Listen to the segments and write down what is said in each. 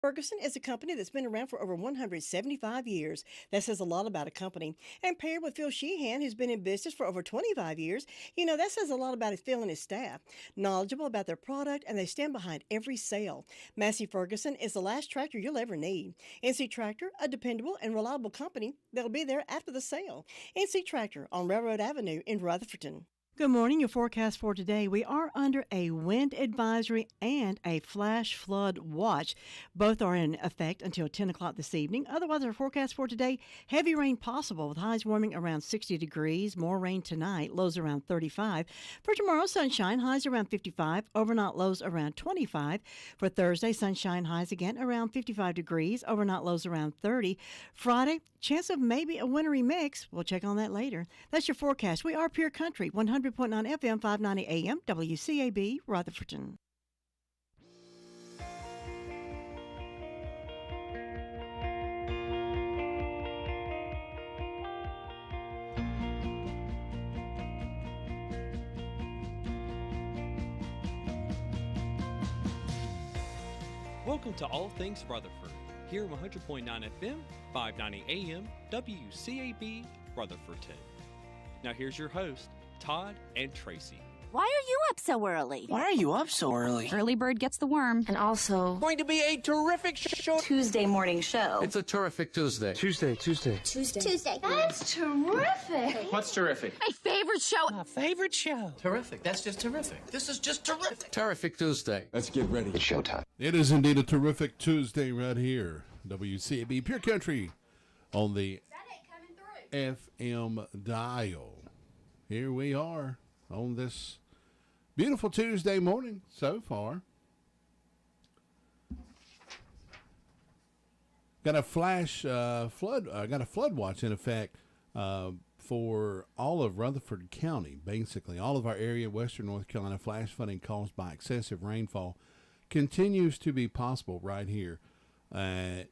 Ferguson is a company that's been around for over 175 years. That says a lot about a company. And paired with Phil Sheehan, who's been in business for over 25 years, that says a lot about Phil and his staff. Knowledgeable about their product, and they stand behind every sale. Massey Ferguson is the last tractor you'll ever need. NC Tractor, a dependable and reliable company that'll be there after the sale. NC Tractor on Railroad Avenue in Rutherford. Good morning. Your forecast for today. We are under a wind advisory and a flash flood watch. Both are in effect until 10 o'clock this evening. Otherwise, our forecast for today, heavy rain possible with highs warming around 60 degrees. More rain tonight, lows around 35. For tomorrow, sunshine, highs around 55. Overnight lows around 25. For Thursday, sunshine, highs again around 55 degrees. Overnight lows around 30. Friday, chance of maybe a wintry mix. We'll check on that later. That's your forecast. We are Pure Country, 100.9 FM, 590 AM, WCAB, Rutherford. Welcome to All Things Rutherford, here 100.9 FM, 590 AM, WCAB, Rutherfordton. Now here's your host, Todd and Tracy. Why are you up so early? Why are you up so early? Early bird gets the worm. And also, going to be a terrific show. Tuesday morning show. It's a terrific Tuesday. Tuesday. That's terrific. What's terrific? My favorite show. My favorite show. Terrific. That's just terrific. This is just terrific. Terrific Tuesday. Let's get ready. It's showtime. It is indeed a terrific Tuesday right here. WCAB Pure Country on the FM dial. Here we are on this beautiful Tuesday morning so far. Got a flood watch in effect for all of Rutherford County. Basically, all of our area, western North Carolina, flash flooding caused by excessive rainfall continues to be possible right here at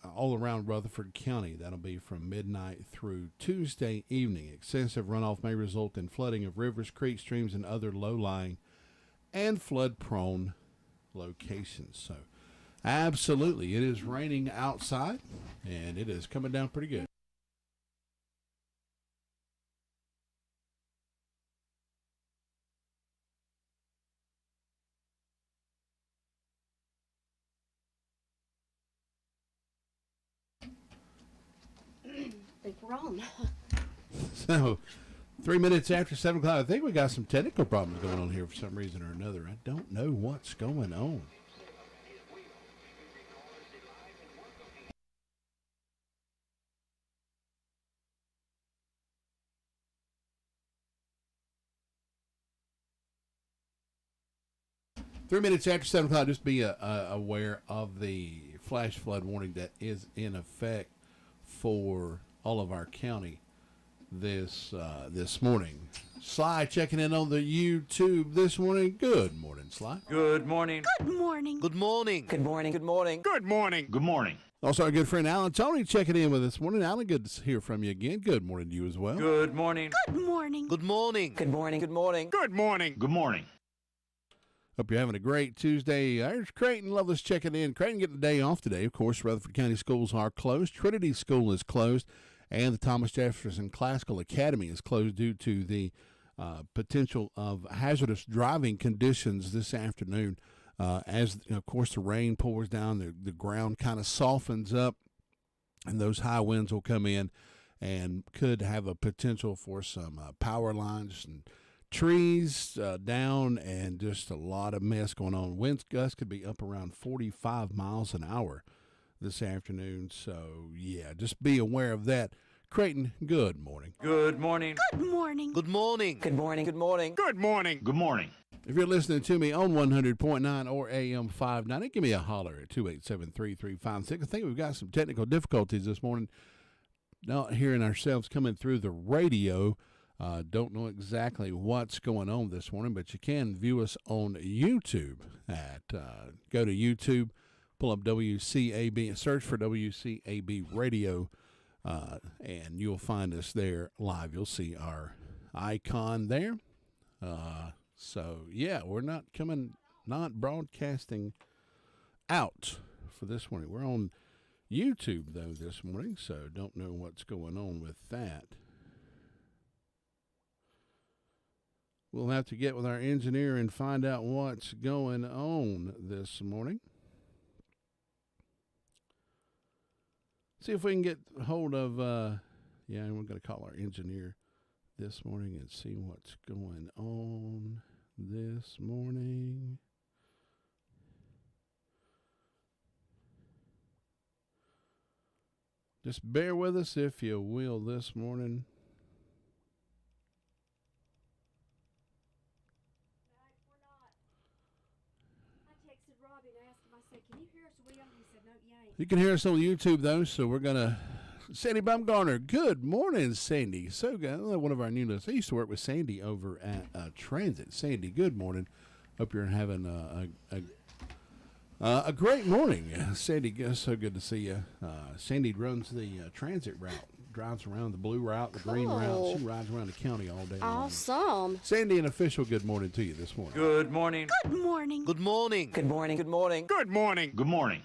all around Rutherford County. That'll be from midnight through Tuesday evening. Excessive runoff may result in flooding of rivers, creeks, streams, and other low-lying and flood-prone locations. So, absolutely, it is raining outside, and it is coming down pretty good. I think we're on. So, 3 minutes after 7 o'clock, I think we got some technical problems going on here for some reason or another. I don't know what's going on. Three minutes after 7 o'clock, just be aware of the flash flood warning that is in effect for all of our county this morning. Sly checking in on the YouTube this morning. Good morning, Sly. Good morning. Good morning. Good morning. Good morning. Good morning. Good morning. Good morning. Also, our good friend Alan Tony checking in with us this morning. Alan, good to hear from you again. Good morning to you as well. Good morning. Good morning. Good morning. Good morning. Good morning. Good morning. Good morning. Hope you're having a great Tuesday. There's Creighton Lovelace checking in. Creighton getting the day off today. Of course, Rutherford County schools are closed. Trinity School is closed, and the Thomas Jefferson Classical Academy is closed due to the potential of hazardous driving conditions this afternoon. As, of course, the rain pours down, the ground kind of softens up, and those high winds will come in and could have a potential for some power lines and trees down, and just a lot of mess going on. Wind gusts could be up around 45 miles an hour this afternoon. So, yeah, just be aware of that. Creighton, good morning. Good morning. Good morning. Good morning. Good morning. Good morning. Good morning. Good morning. If you're listening to me on 100.9 or AM 590, give me a holler at 287-3356. I think we've got some technical difficulties this morning. Not hearing ourselves coming through the radio. Don't know exactly what's going on this morning, but you can view us on YouTube. Go to YouTube, pull up WCAB, and search for WCAB Radio, and you'll find us there live. You'll see our icon there. So, yeah, we're not broadcasting out for this morning. We're on YouTube, though, this morning, so don't know what's going on with that. We'll have to get with our engineer and find out what's going on this morning. See if we can get hold of, we're going to call our engineer this morning and see what's going on this morning. Just bear with us, if you will, this morning. You can hear us on YouTube, though, so we're going to... Sandy Baumgartner, good morning, Sandy. So good. One of our new listeners. I used to work with Sandy over at Transit. Sandy, good morning. Hope you're having a great morning. Sandy, so good to see you. Sandy runs the transit route, drives around the blue route, the green route. She rides around the county all day long. Awesome. Sandy, an official good morning to you this morning. Good morning. Good morning. Good morning. Good morning. Good morning. Good morning. Good morning.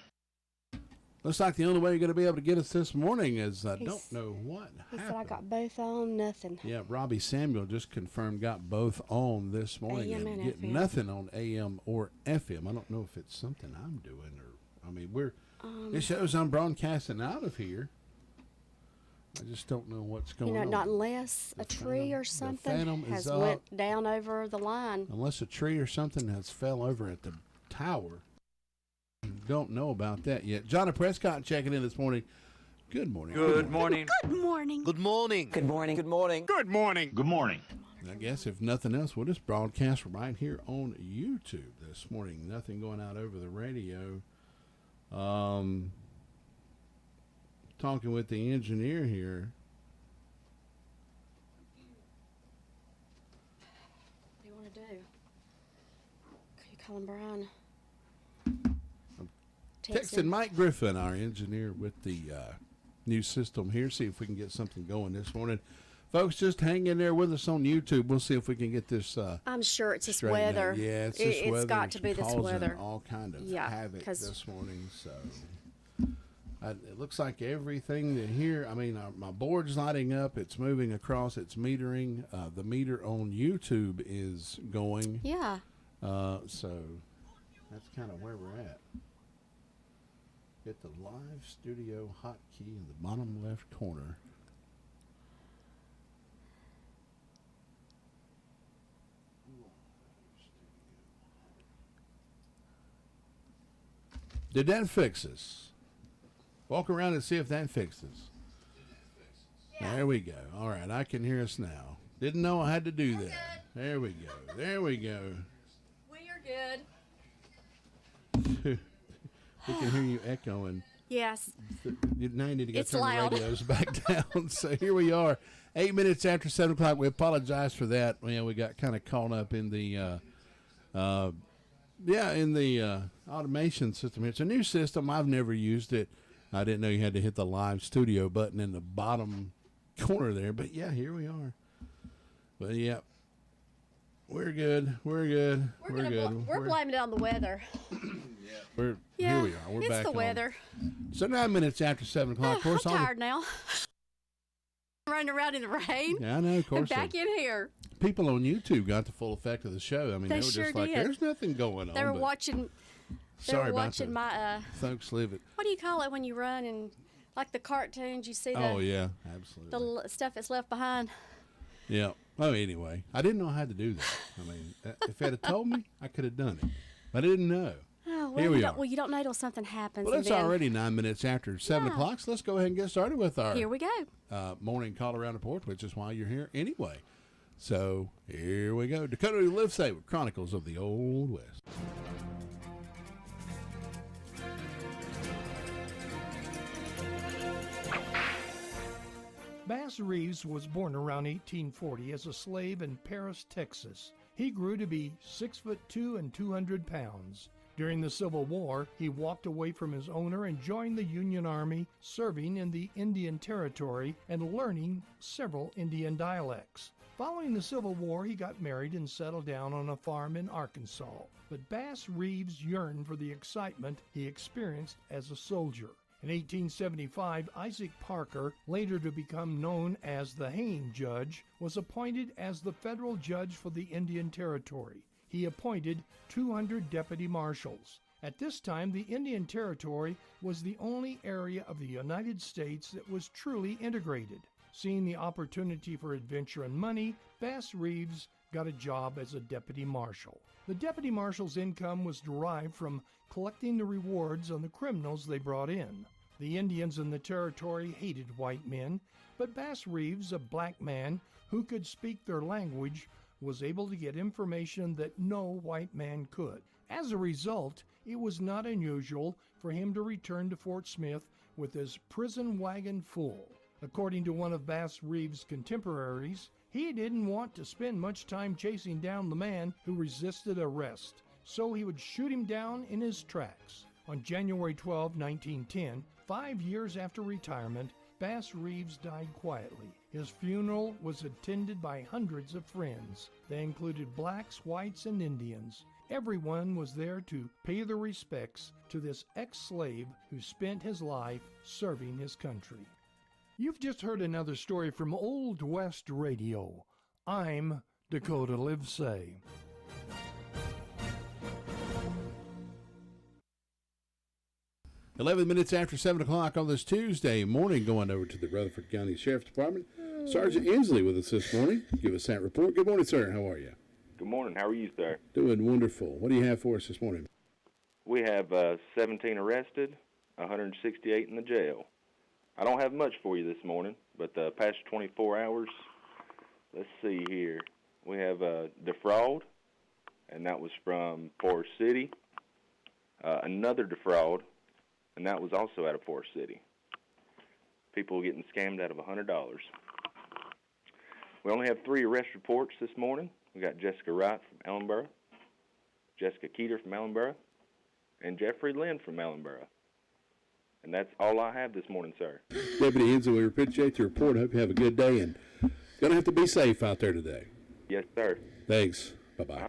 Looks like the only way you're going to be able to get us this morning is I don't know what He happened. said I got both on, nothing. Yeah, Robbie Samuel just confirmed got both on this morning AM and and get FM. nothing on AM or FM. I don't know if it's something I'm doing it shows I'm broadcasting out of here. I just don't know what's going on. Not unless a tree or something has went down over the line. Unless a tree or something has fell over at the tower. Don't know about that yet. Johnny Prescott checking in this morning. Good morning. Good morning. Good morning. Good morning. Good morning. Good morning. Good morning. Good morning. I guess if nothing else, we'll just broadcast right here on YouTube this morning. Nothing going out over the radio. Talking with the engineer here. What do you want to do? Can you call him Brian? Texting Mike Griffin, our engineer, with the new system here. See if we can get something going this morning. Folks, just hang in there with us on YouTube. We'll see if we can get this I'm sure it's this straightened out. weather. Yeah, it's this weather. It's got to be this causing weather. all kind of Yeah, havoc 'cause- this morning. So it looks like everything that here, my board's lighting up. It's moving across. It's metering. The meter on YouTube is going. Yeah. So that's kind of where we're at. Hit the live studio hotkey in the bottom left corner. Did that fix us? Walk around and see if that fixes. Yeah. There we go. All right, I can hear us now. Didn't know I had to do that. There we go. There we go. We are good. We can hear you echoing. Yes. Now you need to get It's some loud. radios back down. So here we are, 8 minutes after 7 o'clock. We apologize for that. We got kind of caught up in the, automation system here. It's a new system. I've never used it. I didn't know you had to hit the live studio button in the bottom corner there. But yeah, here we are. But yeah, we're good. We're good. We're good. We're blaming it on the weather. Here we are. We're it's back the on. weather. So 9 minutes after 7 o'clock. Of course, I'm tired now. Running around in the rain. Yeah, I know. Of And course, back in here. people on YouTube got the full effect of the show. They They were sure just like, did. "There's nothing going on." They were but watching. They sorry were about watching that. my. Folks, live it. What do you call it when you run and like the cartoons? You see the Oh yeah, absolutely. stuff that's left behind. Yeah. Oh, anyway, I didn't know how to do that. If it had told me, I could have done it, but I didn't know. Oh, well, Here we you are. don't, well, you don't know till something happens. Well, and it's then, already 9 minutes after 7 Yeah. o'clock, so let's go ahead and get started with our Here we go. morning call around the port, which is why you're here anyway. So here we go. Dakota Live Say with Chronicles of the Old West. Bass Reeves was born around 1840 as a slave in Paris, Texas. He grew to be 6'2" and 200 pounds. During the Civil War, he walked away from his owner and joined the Union Army, serving in the Indian Territory and learning several Indian dialects. Following the Civil War, he got married and settled down on a farm in Arkansas. But Bass Reeves yearned for the excitement he experienced as a soldier. In 1875, Isaac Parker, later to become known as the Hayne Judge, was appointed as the federal judge for the Indian Territory. He appointed 200 deputy marshals. At this time, the Indian Territory was the only area of the United States that was truly integrated. Seeing the opportunity for adventure and money, Bass Reeves got a job as a deputy marshal. The deputy marshal's income was derived from collecting the rewards on the criminals they brought in. The Indians in the territory hated white men, but Bass Reeves, a black man who could speak their language, was able to get information that no white man could. As a result, it was not unusual for him to return to Fort Smith with his prison wagon full. According to one of Bass Reeves' contemporaries, he didn't want to spend much time chasing down the man who resisted arrest, so he would shoot him down in his tracks. On January 12, 1910, 5 years after retirement, Bass Reeves died quietly. His funeral was attended by hundreds of friends. They included blacks, whites, and Indians. Everyone was there to pay their respects to this ex-slave who spent his life serving his country. You've just heard another story from Old West Radio. I'm Dakota Livesay. "11 minutes after 7 o'clock on this Tuesday morning, going over to the Rutherford County Sheriff's Department. Sergeant Inslee with us this morning. Give us that report. Good morning, sir. How are you? Good morning. How are you, sir? Doing wonderful. What do you have for us this morning? We have 17 arrested, 168 in the jail. I don't have much for you this morning, but the past 24 hours, let's see here. We have defraud, and that was from Forest City. Another defraud, and that was also out of Forest City. People getting scammed out of $100. We only have 3 arrest reports this morning. We got Jessica Wright from Ellenboro, Jessica Keeter from Ellenboro, and Jeffrey Lynn from Ellenboro. And that's all I have this morning, sir. Deputy Inslee, we appreciate the report. I hope you have a good day, and going to have to be safe out there today. Yes, sir. Thanks. Bye-bye.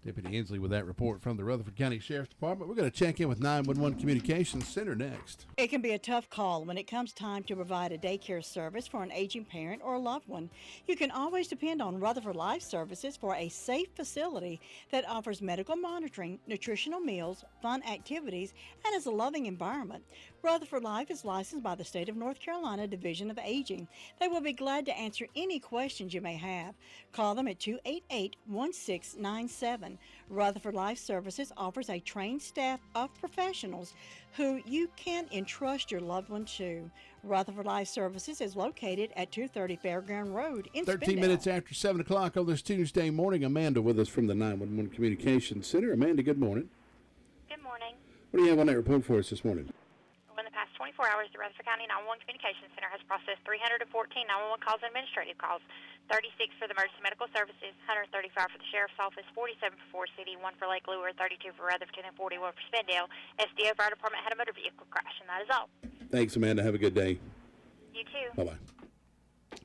Deputy Inslee with that report from the Rutherford County Sheriff's Department. We're going to check in with 911 Communications Center next. It can be a tough call when it comes time to provide a daycare service for an aging parent or a loved one. You can always depend on Rutherford Life Services for a safe facility that offers medical monitoring, nutritional meals, fun activities, and is a loving environment. Rutherford Life is licensed by the State of North Carolina Division of Aging. They will be glad to answer any questions you may have. Call them at 288-1697. Rutherford Life Services offers a trained staff of professionals who you can entrust your loved one to. Rutherford Life Services is located at 230 Fairground Road in 13 minutes after 7 o'clock on this Tuesday morning. Amanda with us from the 911 Communications Center. Amanda, good morning. Good morning. What do you have on that report for us this morning? In the past 24 hours, the Rutherford County 911 Communications Center has processed 314 911 calls and administrative calls, 36 for the emergency medical services, 135 for the sheriff's office, 47 for Forest City, 1 for Lake Lure, 32 for Rutherford, and 41 for Spindale. SDO Fire Department had a motor vehicle crash, and that is all. Thanks, Amanda. Have a good day. You too. Bye-bye.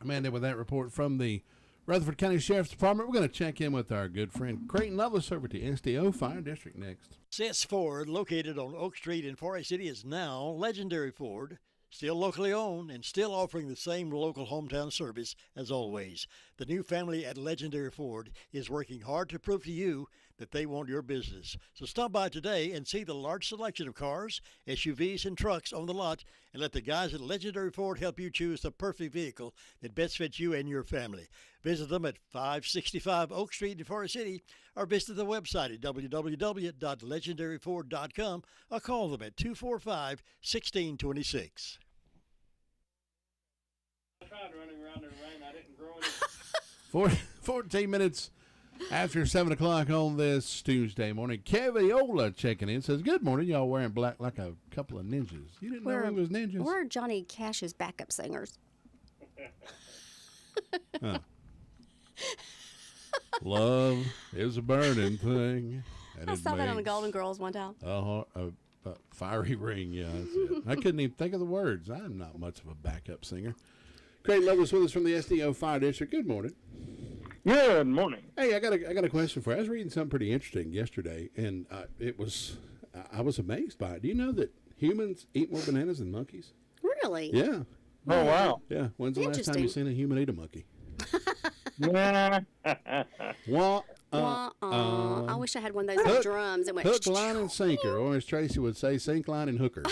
Amanda with that report from the Rutherford County Sheriff's Department. We're going to check in with our good friend Creighton Lovelace over to SDO Fire District next. Sis Ford, located on Oak Street in Forest City, is now Legendary Ford, still locally owned and still offering the same local hometown service as always. The new family at Legendary Ford is working hard to prove to you that they want your business. So stop by today and see the large selection of cars, SUVs, and trucks on the lot, and let the guys at Legendary Ford help you choose the perfect vehicle that best fits you and your family. Visit them at 565 Oak Street in Forest City, or visit the website at www.legendaryford.com, or call them at 245-1626. I tried running around in the rain. I didn't grow any. 14 minutes after 7 o'clock on this Tuesday morning. Keviola checking in, says, good morning. Y'all wearing black like a couple of ninjas. You didn't know we was ninjas? We're Johnny Cash's backup singers. Huh. Love is a burning thing. And I saw that on the Golden Girls one time. Fiery ring, yeah. That's it. I couldn't even think of the words. I'm not much of a backup singer. Creighton Lovelace with us from the SDO Fire District. Good morning. Good morning. Hey, I got a question for you. I was reading something pretty interesting yesterday, and I was amazed by it. Do you know that humans eat more bananas than monkeys? Really? Yeah. Oh, wow. Yeah. When's the last time you seen a human eat a monkey? I wish I had one of those little drums that went hook, line, and sinker, or as Tracy would say, sink, line, and hooker.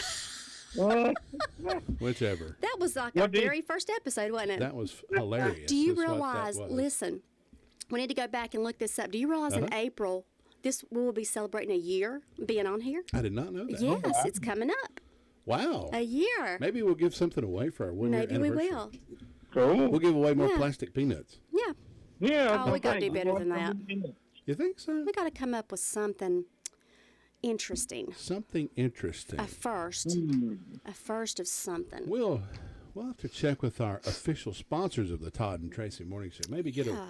Whichever. That was like our very first episode, wasn't it? That was hilarious. Do you realize, listen, we need to go back and look this up. Do you realize in April, we will be celebrating a year being on here? I did not know that. Yes, it's coming up. Wow. A year. Maybe we'll give something away for our 1 year anniversary. Maybe we will. Cool. We'll give away more plastic peanuts. Yeah. Yeah. Oh, we got to do better than that. You think so? We got to come up with something interesting. Something interesting. A first of something. We'll have to check with our official sponsors of the Todd and Tracy Morning Show. Maybe get a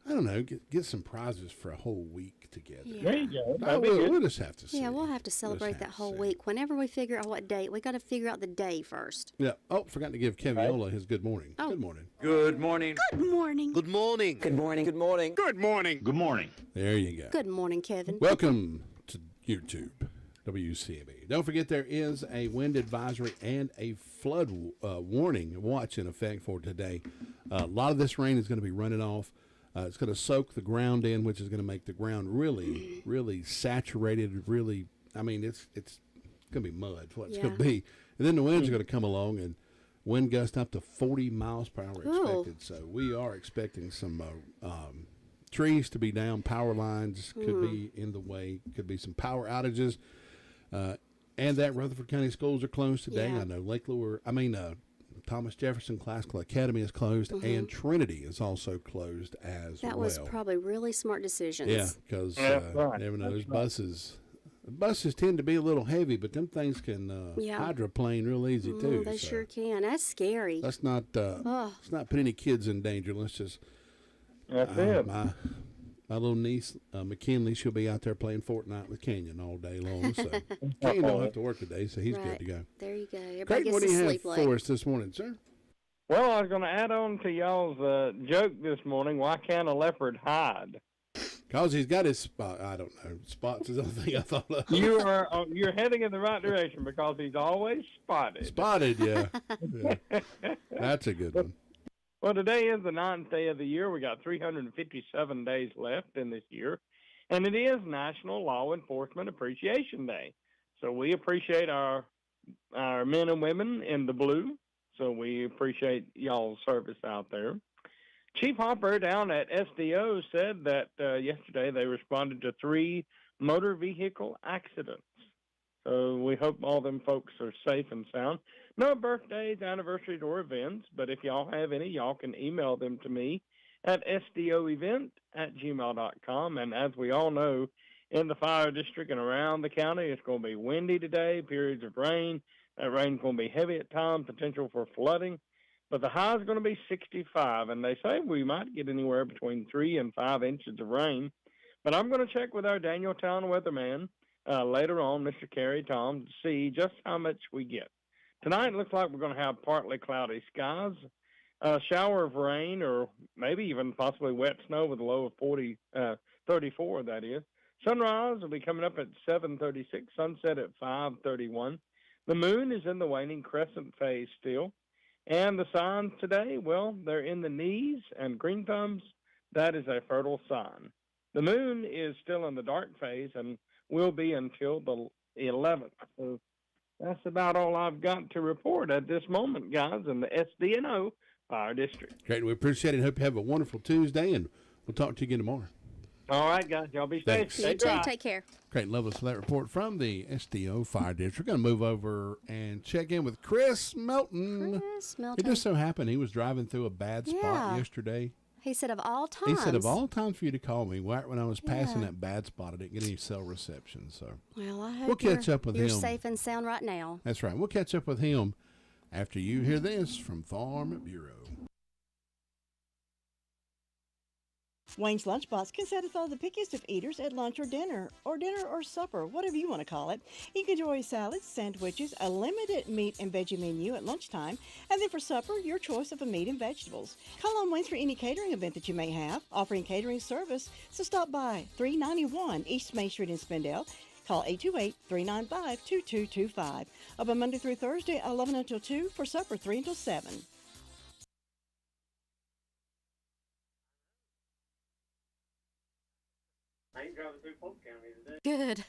I don't know, get some prizes for a whole week together. Yeah. There you go. We'll just have to see. Yeah, we'll have to celebrate that whole week. Whenever we figure out what date, we got to figure out the day first. Yeah. Oh, forgot to give Keviola his good morning. Oh. Good morning. Good morning. Good morning. Good morning. Good morning. Good morning. Good morning. Good morning. There you go. Good morning, Kevin. Welcome to YouTube, WCAB. Don't forget there is a wind advisory and a flood warning watch in effect for today. A lot of this rain is going to be running off. It's going to soak the ground in, which is going to make the ground really, really saturated. Really, I mean, it's going to be mud. It's what it's going to be. And then the winds are going to come along, and wind gust up to 40 miles per hour expected. So we are expecting some trees to be down, power lines could be in the way, could be some power outages, and that Rutherford County schools are closed today. I know Thomas Jefferson Classical Academy is closed, and Trinity is also closed as well. That was probably really smart decisions. Yeah, because never know, those buses tend to be a little heavy, but them things can hydroplane real easy too. They sure can. That's scary. Let's not put any kids in danger. Let's just. That's it. My little niece, McKinley, she'll be out there playing Fortnite with Canyon all day long. So Canyon don't have to work today, so he's good to go. There you go. Everybody Creighton, gets what do to you sleep have late. for us this morning, sir? Well, I was going to add on to y'all's joke this morning. Why can't a leopard hide? Because he's got his spot. I don't know. Spots is the only thing I thought of. You're heading in the right direction because he's always spotted. Spotted, yeah. That's a good one. Well, today is the 9th day of the year. We got 357 days left in this year, and it is National Law Enforcement Appreciation Day. So we appreciate our men and women in the blue. So we appreciate y'all's service out there. Chief Hopper down at SDO said that yesterday they responded to 3 motor vehicle accidents. So we hope all them folks are safe and sound. No birthdays, anniversaries, or events, but if y'all have any, y'all can email them to me at sdoevent@gmail.com. And as we all know, in the fire district and around the county, it's going to be windy today, periods of rain. That rain's going to be heavy at times, potential for flooding. But the high is going to be 65, and they say we might get anywhere between 3 and 5 inches of rain. But I'm going to check with our Danieltown weatherman later on, Mr. Kerry Tom, to see just how much we get. Tonight, it looks like we're going to have partly cloudy skies, a shower of rain, or maybe even possibly wet snow with a low of 34, that is. Sunrise will be coming up at 7:36, sunset at 5:31. The moon is in the waning crescent phase still. And the signs today, well, they're in the knees and green thumbs. That is a fertile sign. The moon is still in the dark phase and will be until the 11th. So that's about all I've got to report at this moment, guys, in the SDNO Fire District. Great. We appreciate it. Hope you have a wonderful Tuesday, and we'll talk to you again tomorrow. All right, guys. Y'all be safe. You too. Take care. Great. Lovely for that report from the SDO Fire District. We're going to move over and check in with Chris Melton. It just so happened he was driving through a bad spot yesterday. He said of all times. He said of all times for you to call me, right when I was passing that bad spot, I didn't get any cell reception. So well, I hope we'll catch up with him. You're safe and sound right now. That's right. We'll catch up with him after you hear this from Farm Bureau. Wayne's Lunchbox can satisfy the pickiest of eaters at lunch or dinner or supper, whatever you want to call it. You can enjoy salads, sandwiches, a limited meat and veggie menu at lunchtime, and then for supper, your choice of a meat and vegetables. Call on Wayne's for any catering event that you may have, offering catering service, so stop by 391 East Main Street in Spindale. Call 828-395-2225. Open Monday through Thursday, 11 until 2, for supper, 3 until 7. I ain't driving through Polk County today. Good.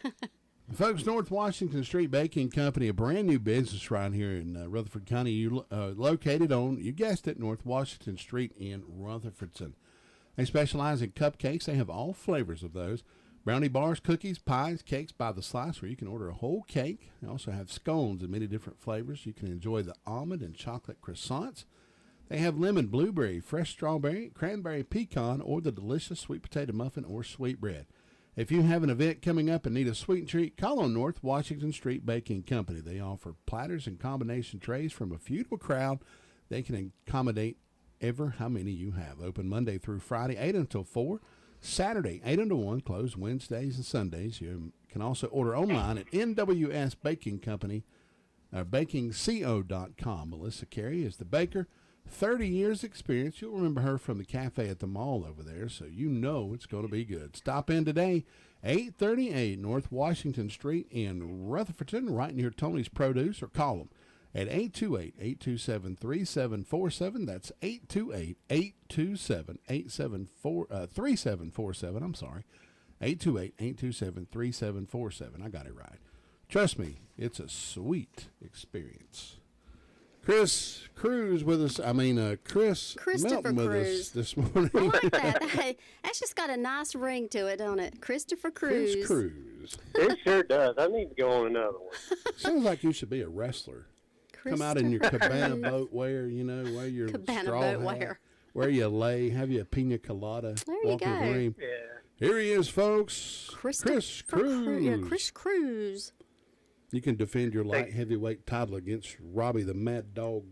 Folks, North Washington Street Baking Company, a brand new business right here in Rutherford County. You located on, you guessed it, North Washington Street in Rutherfordton. They specialize in cupcakes. They have all flavors of those. Brownie bars, cookies, pies, cakes by the slice, where you can order a whole cake. They also have scones in many different flavors. You can enjoy the almond and chocolate croissants. They have lemon, blueberry, fresh strawberry, cranberry pecan, or the delicious sweet potato muffin or sweetbread. If you have an event coming up and need a sweet treat, call on North Washington Street Baking Company. They offer platters and combination trays from a few to a crowd. They can accommodate ever how many you have. Open Monday through Friday, 8 until 4. Saturday, 8 until 1. Closed Wednesdays and Sundays. You can also order online at NWS Baking Company, bakingco.com. Melissa Carey is the baker. 30 years experience. You'll remember her from the cafe at the mall over there, so you know it's going to be good. Stop in today, 838 North Washington Street in Rutherfordton, right near Tony's Produce, or call them at 828-827-3747. That's 828-827-3747. I'm sorry, 828-827-3747. I got it right. Trust me, it's a sweet experience. Chris Cruz with us. Chris Melton with us this morning. I like that. Hey, that's just got a nice ring to it, don't it? Christopher Cruz. Chris Cruz. It sure does. I need to go on another one. Sounds like you should be a wrestler. Come out in your cabana boat wear, wear your cabana straw boat hat, wear. Where you lay, have you a pina colada. There you walk go. The dream. Yeah. Here he is, folks. Chris Cruz. Yeah, Chris Cruz. You can defend your light heavyweight title against Robbie the Mad Dog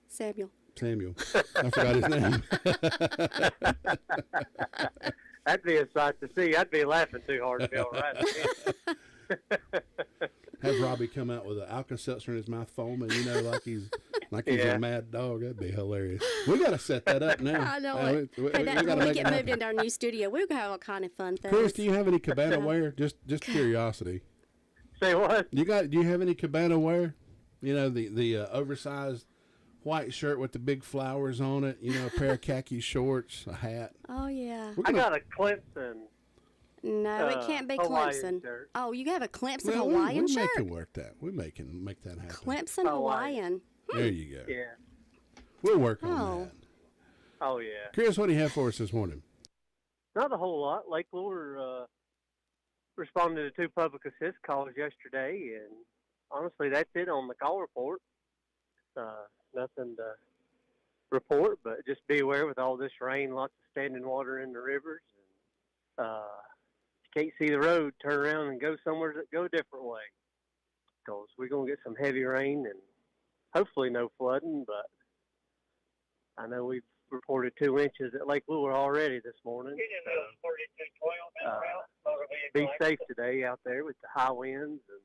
Samuel. I forgot his name. That'd be a sight to see. I'd be laughing too hard to be all right. Have Robbie come out with an Alka-Seltzer in his mouth foaming, like he's a mad dog. That'd be hilarious. We got to set that up now. I know it. We Hey, gotta when we make get it moved happen. into our new studio, we're going to have all kind of fun things. Chris, do you have any cabana wear? Just curiosity. Say what? Do you have any cabana wear? The oversized white shirt with the big flowers on it. A pair of khaki shorts, a hat. Oh yeah. I got a Clemson. No, it can't be Hawaiian Clemson. shirt. Oh, you have a Clemson Well, Hawaiian we shirt? can work that. We make that happen. Clemson Hawaiian. There you go. Yeah. We'll work on Oh. that. Oh yeah. Chris, what do you have for us this morning? Not a whole lot. Lake Lure responded to 2 public assist calls yesterday, and honestly, that's it on the call report. Nothing to report, but just be aware with all this rain, lots of standing water in the rivers. And, if you can't see the road, turn around and go somewhere that go a different way. Because we're going to get some heavy rain and hopefully no flooding, but I know we've reported 2 inches at Lake Lure already this morning. Be safe today out there with the high winds and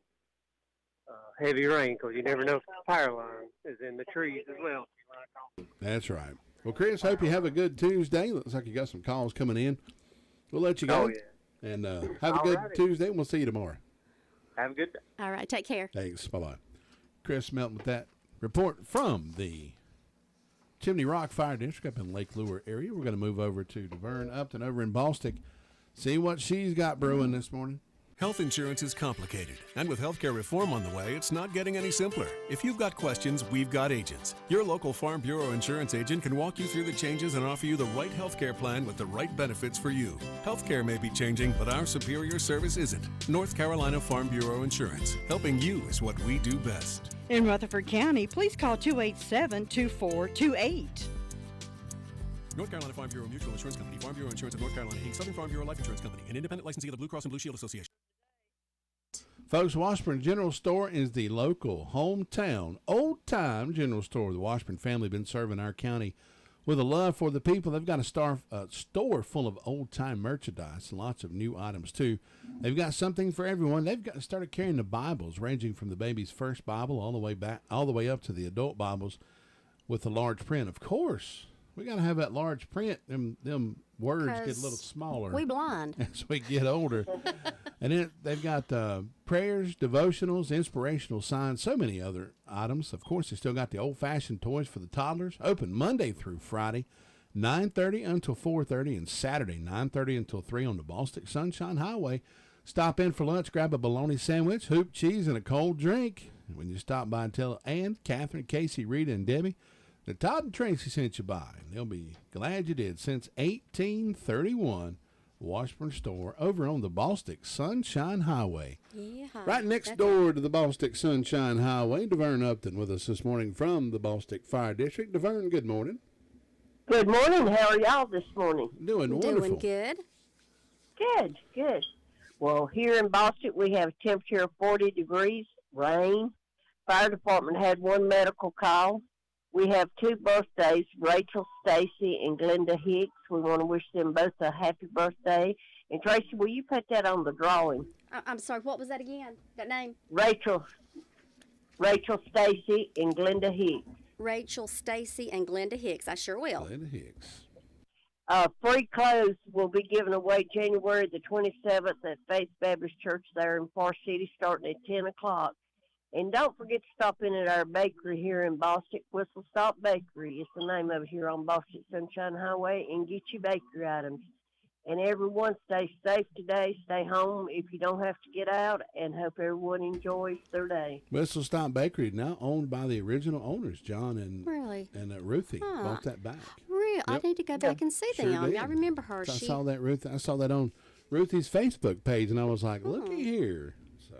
heavy rain, because you never know if the power line is in the trees as well. That's right. Well, Chris, hope you have a good Tuesday. Looks like you got some calls coming in. We'll let you go. Oh, yeah. And have a good Tuesday, and we'll see you tomorrow. Have a good day. All right, take care. Thanks. Bye-bye. Chris Melton with that report from the Chimney Rock Fire District up in Lake Lure area. We're going to move over to Deverne Upton over in Ballstick, see what she's got brewing this morning. Health insurance is complicated, and with healthcare reform on the way, it's not getting any simpler. If you've got questions, we've got agents. Your local Farm Bureau insurance agent can walk you through the changes and offer you the right healthcare plan with the right benefits for you. Healthcare may be changing, but our superior service isn't. North Carolina Farm Bureau Insurance. Helping you is what we do best. In Rutherford County, please call 287-2428. North Carolina Farm Bureau Mutual Insurance Company, Farm Bureau Insurance of North Carolina, Inc., Southern Farm Bureau Life Insurance Company, an independent licensee of the Blue Cross and Blue Shield Association. Folks, Washburn General Store is the local, hometown, old-time general store. The Washburn family been serving our county With a love for the people, they've got a store full of old-time merchandise and lots of new items, too. They've got something for everyone. They've started carrying the Bibles, ranging from the baby's first Bible all the way up to the adult Bibles with the large print. Of course, we got to have that large print. Them words get a little smaller. We blind. As we get older. And then they've got prayers, devotionals, inspirational signs, so many other items. Of course, they still got the old-fashioned toys for the toddlers, open Monday through Friday, 9:30 until 4:30, and Saturday, 9:30 until 3 on the Bostic Sunshine Highway. Stop in for lunch, grab a bologna sandwich, hoop cheese, and a cold drink. And when you stop by, tell Ann, Catherine, Casey, Rita, and Debbie that Todd and Tracy sent you by. They'll be glad you did. Since 1831, Washburn store over on the Bostic Sunshine Highway. Yeah. Right next door to the Bostic Sunshine Highway. DeVern Upton with us this morning from the Bostic Fire District. DeVern, good morning. Good morning. How are y'all this morning? Doing wonderful. Doing good. Good. Well, here in Bostic, we have a temperature of 40 degrees, rain. Fire department had one medical call. We have two birthdays, Rachel Stacy and Glenda Hicks. We want to wish them both a happy birthday. And Tracy, will you put that on the drawing? I'm sorry, what was that again? That name? Rachel Stacy and Glenda Hicks. Rachel Stacy and Glenda Hicks. I sure will. Glenda Hicks. Free clothes will be given away January the 27th at Faith Baptist Church there in Far City, starting at 10 o'clock. And don't forget to stop in at our bakery here in Bostic, Whistle Stop Bakery. It's the name of it here on Bostic Sunshine Highway, and get your bakery items. And everyone stay safe today. Stay home if you don't have to get out, and hope everyone enjoys their day. Whistle Stop Bakery, now owned by the original owners, John and Ruthie. Bought that back. Real? Yep. I need to go back and see Sure them. did. I remember her. So I saw that on Ruthie's Facebook page, and I was like, looky here. So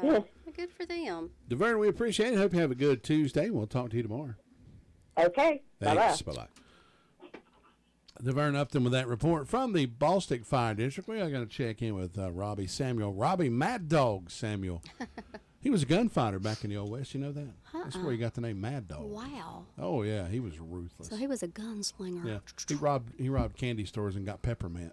Yeah. Good for them. DeVern, we appreciate it. Hope you have a good Tuesday. We'll talk to you tomorrow. Okay. Thanks. Bye-bye. DeVern Upton with that report from the Bostic Fire District. We are going to check in with Robbie Samuel. Robbie Mad Dog Samuel. He was a gunfighter back in the Old West. You know that? That's where he got the name Mad Dog. Wow. Oh, yeah. He was ruthless. So he was a gunslinger. Yeah. He robbed candy stores and got peppermint.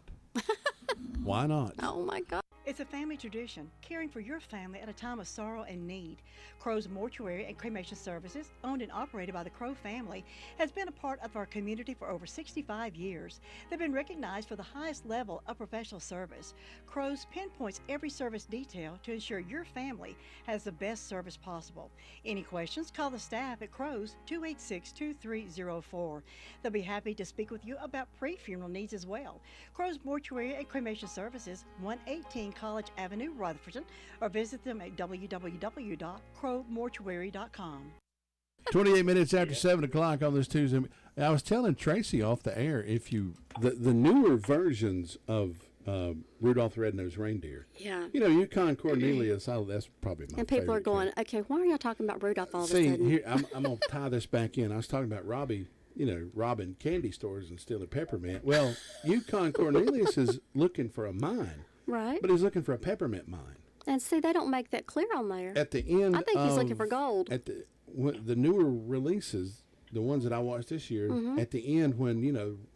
Why not? Oh, my God. It's a family tradition, caring for your family at a time of sorrow and need. Crow's Mortuary and Cremation Services, owned and operated by the Crow family, has been a part of our community for over 65 years. They've been recognized for the highest level of professional service. Crow's pinpoints every service detail to ensure your family has the best service possible. Any questions, call the staff at Crow's 286-2304. They'll be happy to speak with you about pre-funeral needs as well. Crow's Mortuary and Cremation Services, 118 College Avenue, Rutherford, or visit them at www.crowmortuary.com. 28 minutes after 7 o'clock on this Tuesday. I was telling Tracy off the air, if you the newer versions of Rudolph the Red-Nosed Reindeer. Yeah. You know, Yukon Cornelius, that's probably my And people are favorite going, okay, why are y'all talking about Rudolph all of a See, sudden? here, I'm going to tie this back in. I was talking about Robbie, robbing candy stores and stealing peppermint. Well, Yukon Cornelius is looking for a mine. Right. But he's looking for a peppermint mine. And see, they don't make that clear on there. At the end, I think he's looking for gold. At the newer releases, the ones that I watched this year, at the end when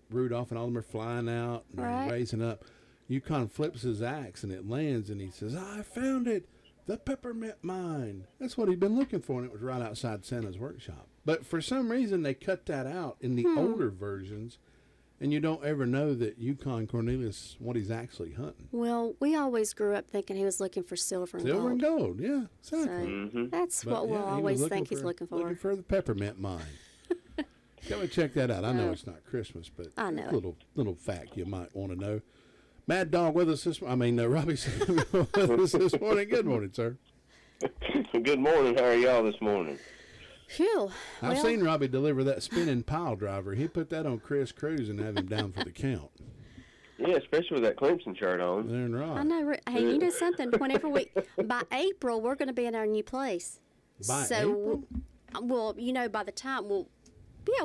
Rudolph and all of them are flying out and they're raising up, Yukon flips his axe and it lands, and he says, "I found it, the peppermint mine." That's what he'd been looking for, and it was right outside Santa's workshop. But for some reason, they cut that out in the older versions. And you don't ever know that Yukon Cornelius, what he's actually hunting. Well, we always grew up thinking he was looking for silver and Silver gold. and gold, yeah, exactly. So that's what we'll always think he's looking for. Looking for the peppermint mine. Come and check that out. I know it's not Christmas, but I know little fact you might want to know. Mad Dog with us Robbie Samuel with us this morning. Good morning, sir. Good morning. How are y'all this morning? Phew. I've seen Robbie deliver that spinning pile driver. He put that on Chris Cruz and have him down for the count. Yeah, especially with that Clemson shirt on. They're right. I know. Hey, you know something? Whenever by April, we're going to be in our new place. By April? Well, by the time we'll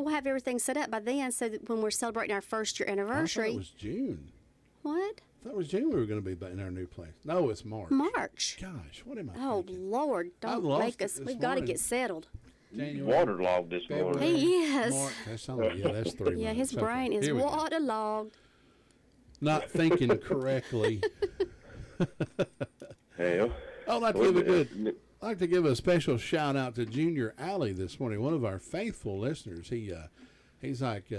have everything set up by then, so that when we're celebrating our first year anniversary. I thought it was June. What? I thought it was June we were going to be in our new place. No, it's March. March. Gosh, what am I Oh, thinking? Lord, don't make us. We've got to get settled. January, waterlogged this morning. He is. March, that's 3 Yeah, months. his brain is Here we go. waterlogged. Not thinking correctly. Hell, I'd like to give a special shout out to Junior Alley this morning, one of our faithful listeners. He's like,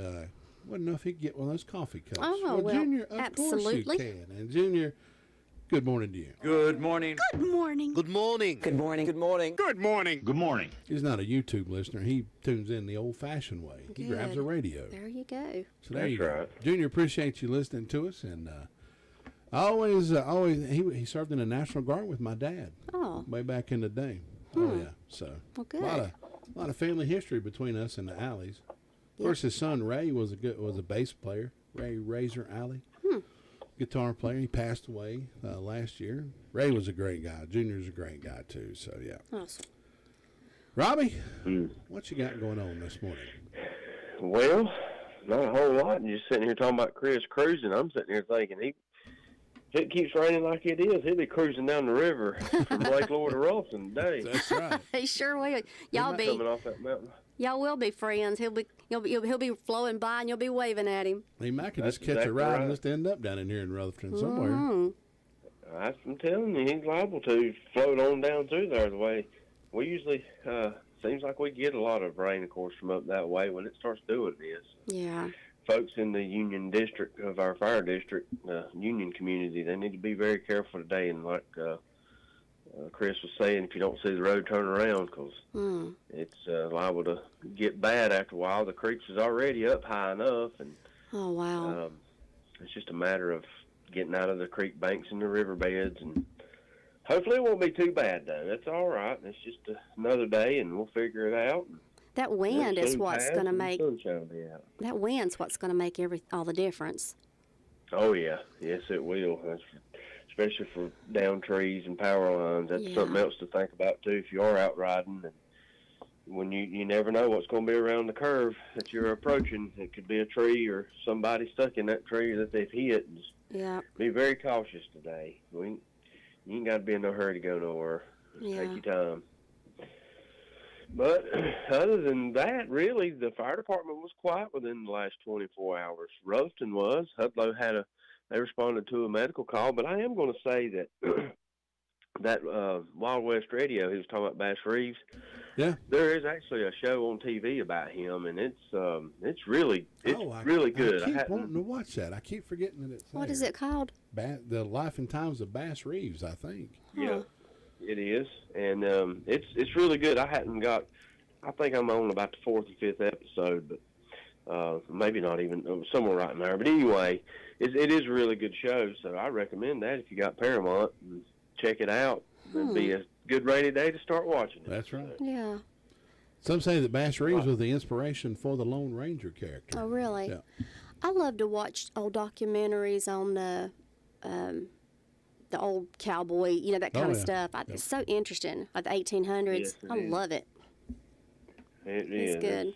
wouldn't know if he could get one of those coffee cups. Oh, well, Junior, of absolutely. course you can. And Junior, good morning to you. Good morning. Good morning. Good morning. Good morning. Good morning. Good morning. Good morning. He's not a YouTube lister. He tunes in the old-fashioned way. He grabs a radio. There you go. So there you go. Junior, appreciate you listening to us, and always he served in the National Guard with my dad. Oh. Way back in the day. Oh yeah. So good. A lot of family history between us and the Alleys. Of course, his son Ray was a bass player. Ray Razor Alley, guitar player. He passed away last year. Ray was a great guy. Junior's a great guy too. So yeah. Awesome. Robbie, what you got going on this morning? Well, not a whole lot. You're just sitting here talking about Chris cruising. I'm sitting here thinking, if it keeps raining like it is, he'll be cruising down the river from Lake Lord to Rolston today. That's right. He sure will. Coming off that mountain. Y'all will be friends. He'll be flowing by and you'll be waving at him. He might could just catch a ride and just end up down in here in Rutherford somewhere. I'm telling you, he's liable to float on down through there the way we usually. Seems like we get a lot of rain, of course, from up that way when it starts doing this. Yeah. Folks in the Union district of our fire district, Union community, they need to be very careful today. And like Chris was saying, if you don't see the road, turn around, because it's liable to get bad after a while. The creeks is already up high enough, and oh wow, it's just a matter of getting out of the creek banks and the riverbeds, and hopefully it won't be too bad though. That's all right. It's just another day, and we'll figure it out. That wind is what's going to make. That wind's what's going to make all the difference. Oh yeah, yes it will. Especially for down trees and power lines. That's something else to think about too. If you are out riding, and when you never know what's going to be around the curve that you're approaching. It could be a tree or somebody stuck in that tree that they've hit. Yeah. Be very cautious today. You ain't got to be in no hurry to go nowhere. Take your time. But other than that, really, the fire department was quiet within the last 24 hours. Rutherford was. Hudlow they responded to a medical call, but I am going to say that that Wild West Radio, he was talking about Bass Reeves. Yeah. There is actually a show on TV about him, and it's really good. I keep wanting to watch that. I keep forgetting that it's there. What is it called? The Life and Times of Bass Reeves, I think. Yeah, it is, and it's really good. I think I'm on about the fourth or fifth episode, but maybe not even somewhere right in there. But anyway, it is a really good show, so I recommend that if you got Paramount, check it out. It'd be a good rainy day to start watching it. That's right. Yeah. Some say that Bass Reeves was the inspiration for the Lone Ranger character. Oh, really? Yeah. I love to watch old documentaries on the old cowboy, that kind of stuff. It's so interesting. Like the 1800s. Yes, I love it. It's good.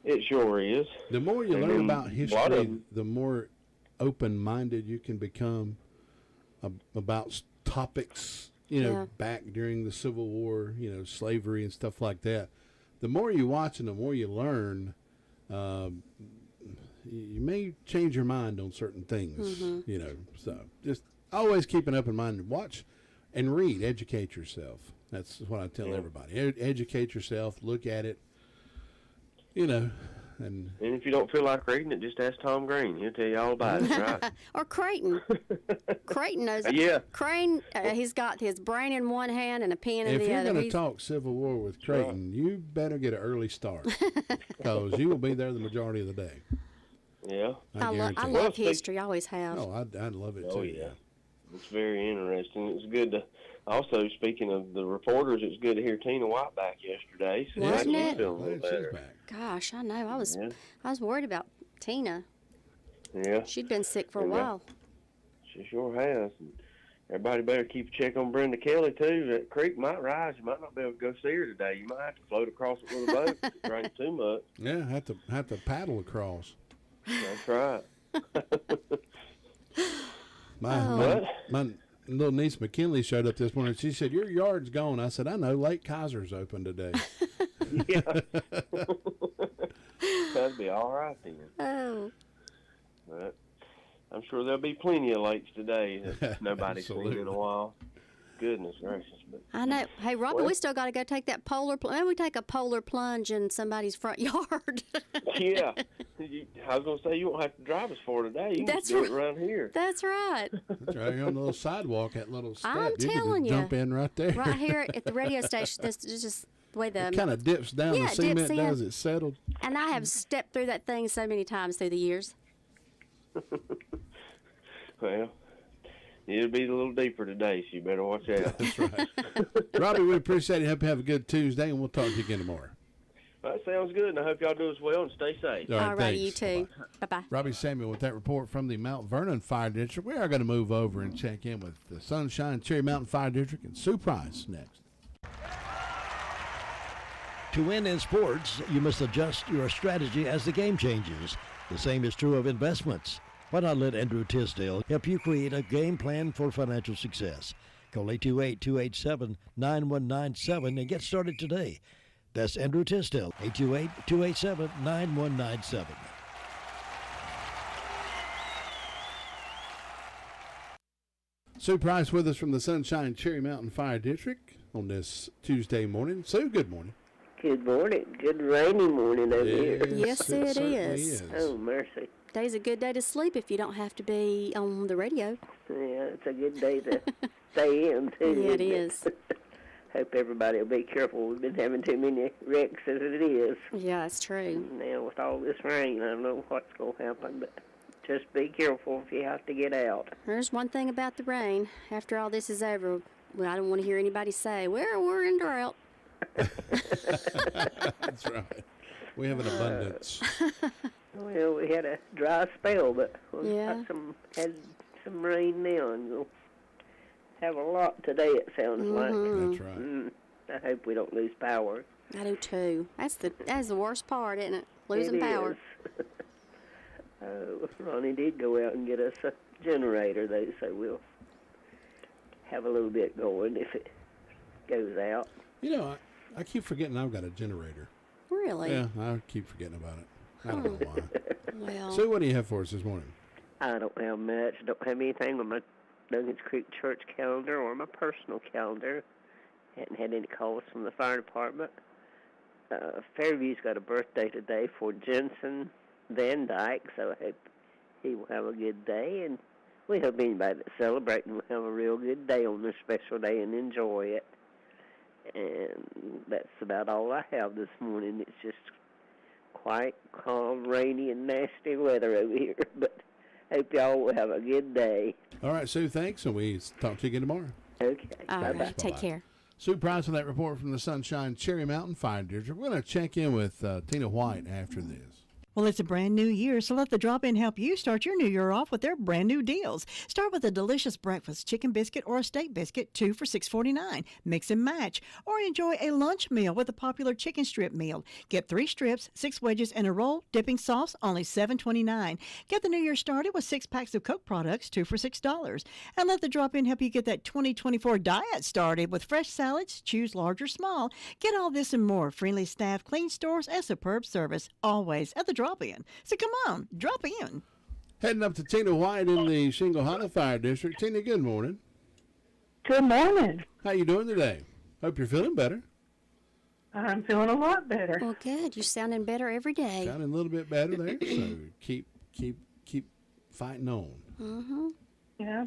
It sure is. The more you learn about history, the more open-minded you can become about topics, back during the Civil War, slavery and stuff like that. The more you watch and the more you learn, you may change your mind on certain things, So just always keep an open mind. Watch and read, educate yourself. That's what I tell everybody. Educate yourself, look at it, And if you don't feel like reading it, just ask Tom Green. He'll tell you all about it, right? Or Creighton. Creighton knows it. Yeah. Crane, he's got his brain in one hand and a pen in the other. If you're going to talk Civil War with Creighton, you better get an early start because you will be there the majority of the day. Yeah. I love history. I always have. Oh, I love it too. Oh, yeah. It's very interesting. It's good to... Also, speaking of the reporters, it's good to hear Tina White back yesterday. So Wasn't it? Feeling a little better. Gosh, I know. I was worried about Tina. Yeah. She'd been sick for a while. She sure has. And everybody better keep a check on Brenda Kelly, too. That creek might rise. You might not be able to go see her today. You might have to float across it with a boat if it rains too much. Yeah, have to paddle across. That's right. My little niece McKinley showed up this morning. She said, "Your yard's gone." I said, "I know. Lake Kaiser's open today." Yeah. That'd be all right then. Oh. But I'm sure there'll be plenty of lakes today that nobody's seen in a while. Goodness gracious. But, I know. Hey, Robbie, well, we still got to go take that polar plunge. We take a polar plunge in somebody's front yard. yeah. I was going to say, you won't have to drive us for today. You can That's do it right. around here. That's right. That's right here on the little sidewalk, that little step. I'm you telling can just you. jump in right there. Right here at the radio station. This is just the way the... It kind of dips down. Yeah, The it dips cement in. does. It's settled. And I have stepped through that thing so many times through the years. Well, it'll be a little deeper today, so you better watch out. That's right. Robbie, we appreciate it. Hope you have a good Tuesday, and we'll talk to you again tomorrow. That sounds good, and I hope y'all do as well and stay safe. All right, you thanks. too. Bye-bye. Robbie Samuel with that report from the Mount Vernon Fire District. We are going to move over and check in with the Sunshine Cherry Mountain Fire District and Sue Price next. To win in sports, you must adjust your strategy as the game changes. The same is true of investments. Why not let Andrew Tisdale help you create a game plan for financial success? Call 828-287-9197 and get started today. That's Andrew Tisdale, 828-287-9197. Sue Price with us from the Sunshine Cherry Mountain Fire District on this Tuesday morning. Sue, good morning. Good morning. Good rainy morning over here. Yes, it certainly is. Oh, mercy. Today's a good day to sleep if you don't have to be on the radio. Yeah, it's a good day to stay in, too. Yeah, it isn't is. Hope everybody will be careful. We've been having too many wrecks as it is. Yeah, that's true. Now, with all this rain, I don't know what's going to happen, but just be careful if you have to get out. There's one thing about the rain. After all this is over, well, I don't want to hear anybody say, well, we're in drought. That's right. We have an abundance. Well, we had a dry spell, but we Yeah. had some rain now, and we'll have a lot today, it sounds like. That's right. I hope we don't lose power. I do too. That's the worst part, isn't it? Losing It power. is. Ronnie did go out and get us a generator, though, so we'll have a little bit going if it goes out. You know, I keep forgetting I've got a generator. Really? Yeah, I keep forgetting about it. I don't know why. Well, Sue, what do you have for us this morning? I don't have much. Don't have anything on my Duggins Creek church calendar or my personal calendar. Hadn't had any calls from the fire department. Fairview's got a birthday today for Jensen Van Dyke, so I hope he will have a good day. And we hope anybody that's celebrating will have a real good day on their special day and enjoy it. And that's about all I have this morning. It's just quite calm, rainy, and nasty weather over here. But hope y'all will have a good day. All right, Sue, thanks, and we talk to you again tomorrow. Okay. all Bye-bye. right. Take care. Sue Price with that report from the Sunshine Cherry Mountain Fire District. We're going to check in with Tina White after this. Well, it's a brand new year, so let the drop-in help you start your new year off with their brand new deals. Start with a delicious breakfast chicken biscuit or a steak biscuit, 2 for $6.49. Mix and match. Or enjoy a lunch meal with a popular chicken strip meal. Get 3 strips, 6 wedges, and a roll, dipping sauce, only $7.29. Get the new year started with 6 packs of Coke products, 2 for $6. And let the drop-in help you get that 2024 diet started with fresh salads. Choose large or small. Get all this and more. Friendly staff, clean stores, and superb service. Always at the drop-in. So come on, drop in. Heading up to Tina White in the Shingle-Hollow Fire District. Tina, good morning. Good morning. How you doing today? Hope you're feeling better. I'm feeling a lot better. Well, good. You're sounding better every day. Sounding a little bit better there. So keep fighting on. Mm-hmm. Yeah,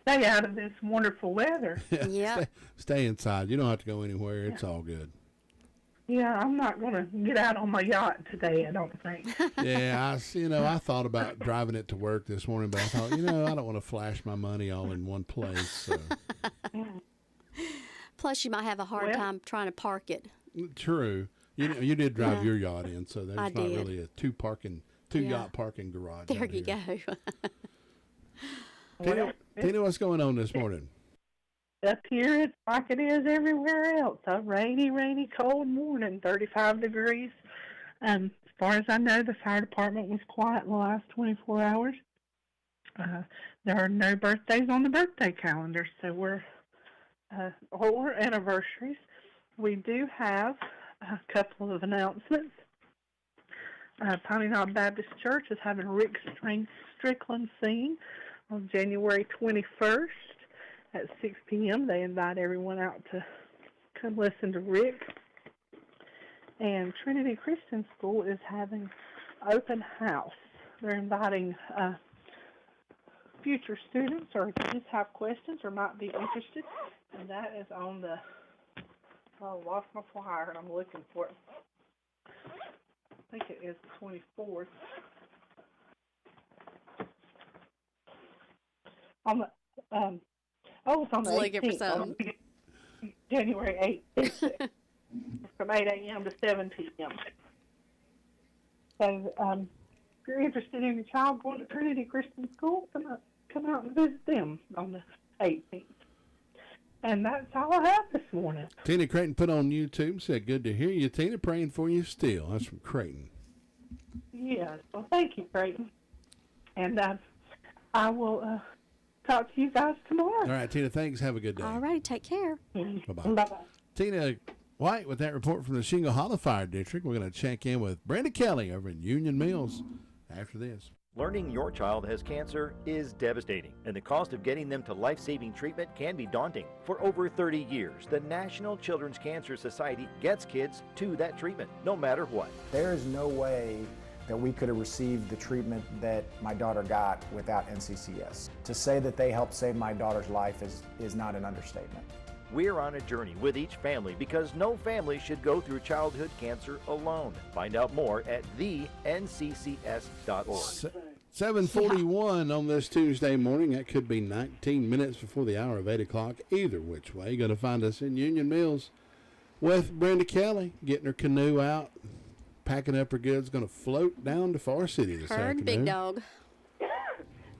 stay out of this wonderful weather. Yeah. Stay inside. You don't have to go anywhere. It's all good. Yeah, I'm not going to get out on my yacht today, I don't think. Yeah, I thought about driving it to work this morning, but I thought, I don't want to flash my money all in one place. So. Plus, you might have a hard time trying to park it. True. You did drive your yacht in, so there's I not did. really a two yacht parking garage. There out you here. go. Tina, what's going on this morning? Up here, it's like it is everywhere else. A rainy, cold morning, 35 degrees. As far as I know, the fire department was quiet in the last 24 hours. There are no birthdays on the birthday calendar, so or anniversaries. We do have a couple of announcements. Piney Knob Baptist Church is having Rick Strickland sing on January 21st at 6 p.m. They invite everyone out to come listen to Rick. And Trinity Christian School is having open house. They're inviting future students or just have questions or might be interested. And that is on the, I lost my flyer and I'm looking for it. I think it is the 24th. On the, it's on the 18th. Looking for something. January 8th. From 8 a.m. to 7 p.m. So if you're interested in your child going to Trinity Christian School, come out and visit them on the 18th. And that's all I have this morning. Tina Creighton put on YouTube, said, good to hear you, Tina, praying for you still. That's from Creighton. Yes. Well, thank you, Creighton. And I will talk to you guys tomorrow. All right, Tina, thanks. Have a good day. All right, take care. Mm-hmm. Bye-bye. Bye-bye. Tina White with that report from the Shingle Hollow Fire District. We're going to check in with Brenda Kelly over in Union Mills after this. Learning your child has cancer is devastating, and the cost of getting them to life-saving treatment can be daunting. For over 30 years, the National Children's Cancer Society gets kids to that treatment, no matter what. There is no way that we could have received the treatment that my daughter got without NCCS. To say that they helped save my daughter's life is not an understatement. We're on a journey with each family because no family should go through childhood cancer alone. Find out more at thenccs.org. 7:41 on this Tuesday morning. That could be 19 minutes before the hour of 8 o'clock. Either which way, you're going to find us in Union Mills with Brenda Kelly, getting her canoe out, packing up her goods, going to float down to Far City this afternoon. Big dog.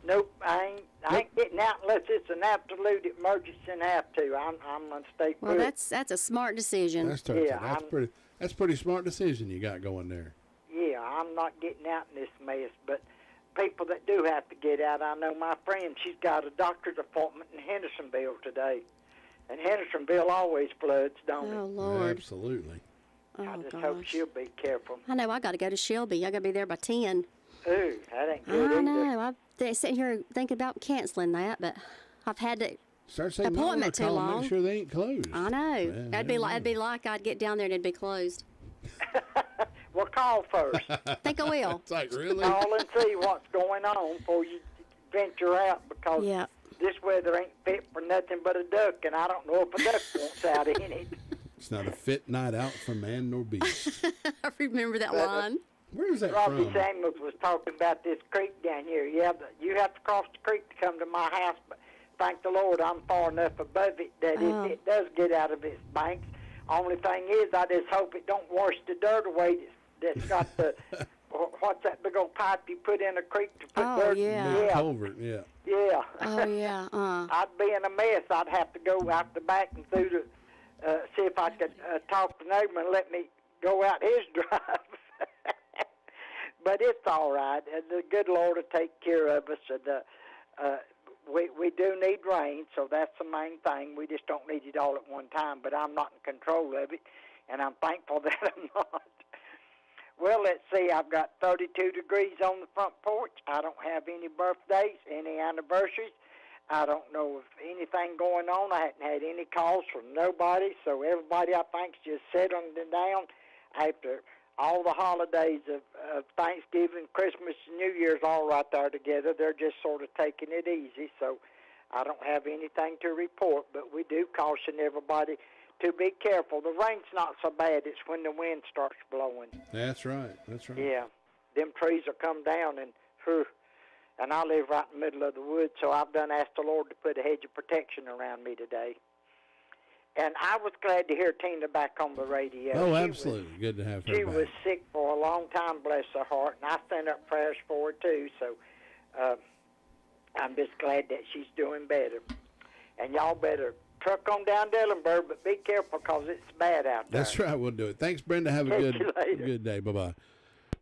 Nope, I ain't getting out unless it's an absolute emergency and have to. I'm gonna stay put. Well, that's a smart decision. That's pretty smart decision you got going there. Yeah, I'm not getting out in this mess, but people that do have to get out, I know my friend, she's got a doctor's appointment in Hendersonville today. And Hendersonville always floods, don't it? Oh, Lord. Absolutely. I just hope she'll be careful. I know I got to go to Shelby. I got to be there by 10. Ooh, that ain't good either. I know. I'm sitting here thinking about canceling that, but I've had the appointment too long. Make sure they ain't closed. I know. That'd be like I'd get down there and it'd be closed. Well, call first. Think I will. It's like, really? Call and see what's going on before you venture out, because this weather ain't fit for nothing but a duck, and I don't know if a duck wants out in it. It's not a fit night out for man nor beast. I remember that line. Where is that Robbie from? Samuels was talking about this creek down here. Yeah, you have to cross the creek to come to my house, but thank the Lord I'm far enough above it that if it does get out of its banks. Only thing is, I just hope it don't wash the dirt away that's got the, what's that big old pipe you put in a creek to put dirt? Yeah. Culvert, yeah. Yeah. Oh, yeah. I'd be in a mess. I'd have to go out the back and through the, see if I could talk to neighbor and let me go out his drive. But it's all right. The good Lord will take care of us. And we do need rain, so that's the main thing. We just don't need it all at one time. But I'm not in control of it, and I'm thankful that I'm not. Well, let's see. I've got 32 degrees on the front porch. I don't have any birthdays, any anniversaries. I don't know of anything going on. I hadn't had any calls from nobody, so everybody, I think, is just settling down after all the holidays of Thanksgiving, Christmas, and New Year's all right there together. They're just sort of taking it easy, so I don't have anything to report, but we do caution everybody to be careful. The rain's not so bad. It's when the wind starts blowing. That's right. That's right. Yeah. Them trees will come down, and I live right in the middle of the woods, so I've done asked the Lord to put a hedge of protection around me today. And I was glad to hear Tina back on the radio. Oh, absolutely. Good to have her She back. was sick for a long time, bless her heart, and I sent up prayers for her, too. So I'm just glad that she's doing better. And y'all better truck on down Dellenberg, but be careful because it's bad out there. That's right. We'll do it. Thanks, Brenda. Have a good day. Bye-bye.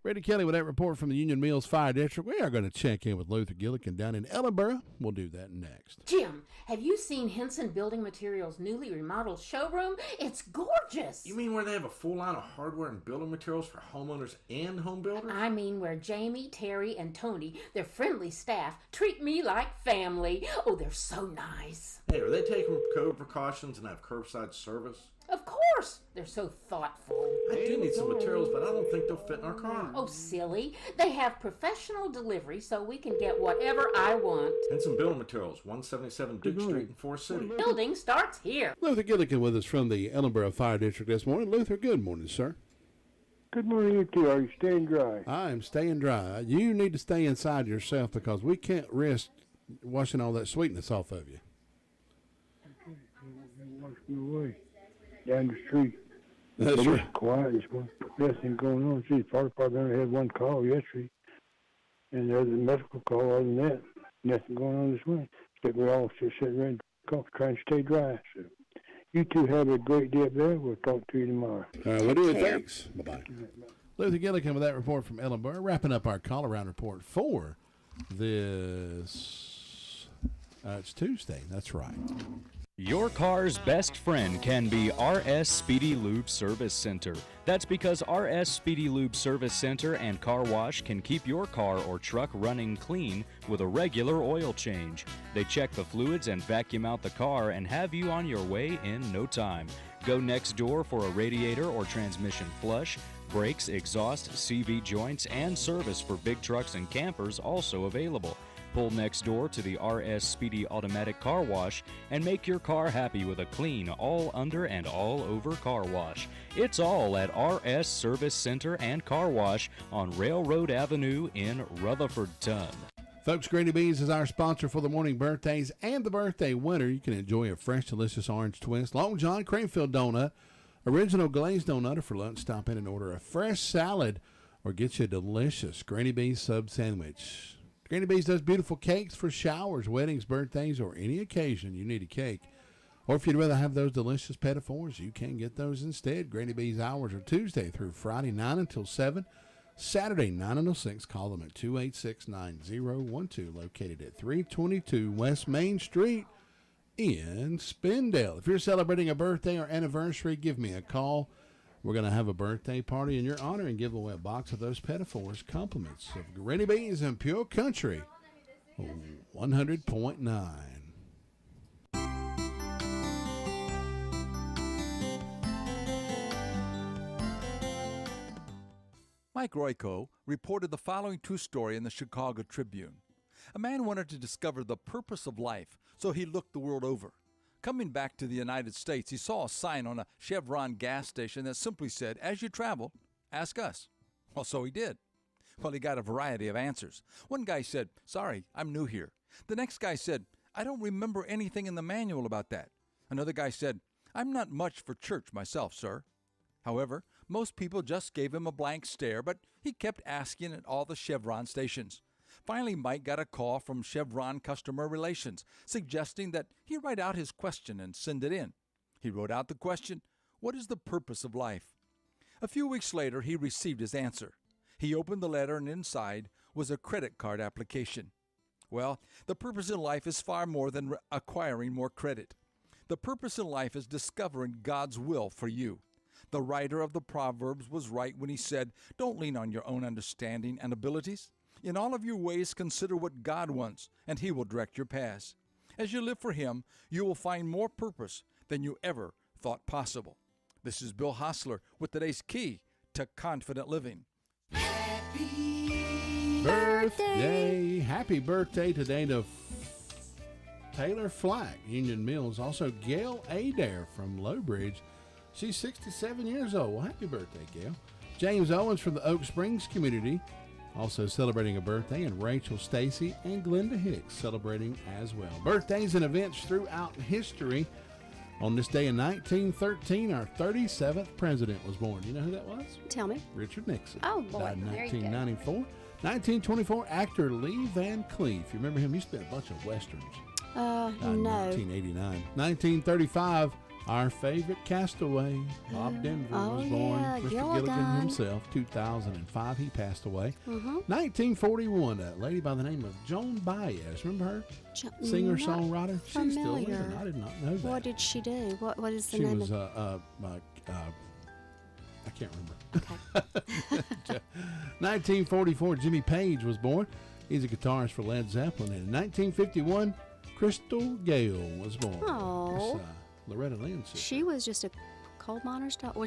Brady Kelly with that report from the Union Mills Fire District. We are going to check in with Luther Gillikin down in Ellenboro. We'll do that next. Jim, have you seen Henson Building Materials' newly remodeled showroom? It's gorgeous. You mean where they have a full line of hardware and building materials for homeowners and home builders? I mean where Jamie, Terry, and Tony, their friendly staff, treat me like family. Oh, they're so nice. Hey, are they taking COVID precautions and have curbside service? Of course. They're so thoughtful. I do need some materials, but I don't think they'll fit in our car. Oh, silly. They have professional delivery so we can get whatever I want. Henson Building Materials, 177 Duke Street in Forest City. Building starts here. Luther Gillikin with us from the Ellenboro Fire District this morning. Luther, good morning, sir. Good morning, you two. Are you staying dry? I am staying dry. You need to stay inside yourself because we can't risk washing all that sweetness off of you. Wash me away down the street. That's but right. It's quiet. There's nothing going on. See, the fire department only had one call yesterday, and there's a medical call. Other than that, nothing going on this morning. Except we're all just sitting around trying to stay dry. So, you two have a great day up there. We'll talk to you tomorrow. All right, we'll do it. Thanks. Bye-bye. Luther Gillikin with that report from Ellenboro. Wrapping up our call-around report for this. It's Tuesday. That's right. Your car's best friend can be RS Speedy Lube Service Center. That's because RS Speedy Lube Service Center and Car Wash can keep your car or truck running clean with a regular oil change. They check the fluids and vacuum out the car and have you on your way in no time. Go next door for a radiator or transmission flush, brakes, exhaust, CV joints, and service for big trucks and campers also available. Pull next door to the RS Speedy Automatic Car Wash and make your car happy with a clean, all under and all over car wash. It's all at RS Service Center and Car Wash on Railroad Avenue in Rutherfordton. Folks, Grady Beans is our sponsor for the morning birthdays and the birthday winter. You can enjoy a fresh, delicious orange twist, Long John cream-filled donut, original glazed donut for lunch. Stop in and order a fresh salad or get you a delicious Grady Beans sub sandwich. Granny B's does beautiful cakes for showers, weddings, birthdays, or any occasion you need a cake. Or if you'd rather have those delicious petit fours, you can get those instead. Granny B's hours are Tuesday through Friday, 9 until 7. Saturday, 9 until 6. Call them at 286-9012, located at 322 West Main Street in Spindale. If you're celebrating a birthday or anniversary, give me a call. We're going to have a birthday party in your honor and give away a box of those petit fours. Compliments of Granny Beans and Pure Country 100.9. Mike Royko reported the following true story in the Chicago Tribune. A man wanted to discover the purpose of life, so he looked the world over. Coming back to the United States, he saw a sign on a Chevron gas station that simply said, "As you travel, ask us." Well, so he did. Well, he got a variety of answers. One guy said, "Sorry, I'm new here." The next guy said, "I don't remember anything in the manual about that." Another guy said, "I'm not much for church myself, sir." However, most people just gave him a blank stare, but he kept asking at all the Chevron stations. Finally, Mike got a call from Chevron Customer Relations, suggesting that he write out his question and send it in. He wrote out the question, "What is the purpose of life?" A few weeks later, he received his answer. He opened the letter, and inside was a credit card application. Well, the purpose in life is far more than acquiring more credit. The purpose in life is discovering God's will for you. The writer of the Proverbs was right when he said, "Don't lean on your own understanding and abilities. In all of your ways, consider what God wants, and He will direct your paths. As you live for Him, you will find more purpose than you ever thought possible." This is Bill Hostler with today's key to confident living. Birthday. Happy birthday today to Taylor Flack, Union Mills. Also, Gail Adair from Lowbridge. She's 67 years old. Well, happy birthday, Gail. James Owens from the Oak Springs community, also celebrating a birthday, and Rachel Stacy and Glenda Hicks celebrating as well. Birthdays and events throughout history. On this day in 1913, our 37th president was born. You know who that was? Tell me. Richard Nixon. Oh, boy. Died in There you go. 1994. 1924, actor Lee Van Cleef. You remember him? He spent a bunch of westerns. Died in No. 1989. 1935, Our favorite castaway, Bob Denver, was born. yeah, Mr. Gilligan. Gilligan himself, 2005, he passed away. Mm-hmm. 1941, a lady by the name of Joan Baez. Remember her? Singer-songwriter. She's still living. Familiar. I did not know that. What did she do? What is the She name was, of I can't remember. 1944, Jimmy Page was born. He's a guitarist for Led Zeppelin. And in 1951, Crystal Gale was born. Oh. Loretta Lynn's sister. She was just a coal miner's daughter. Well,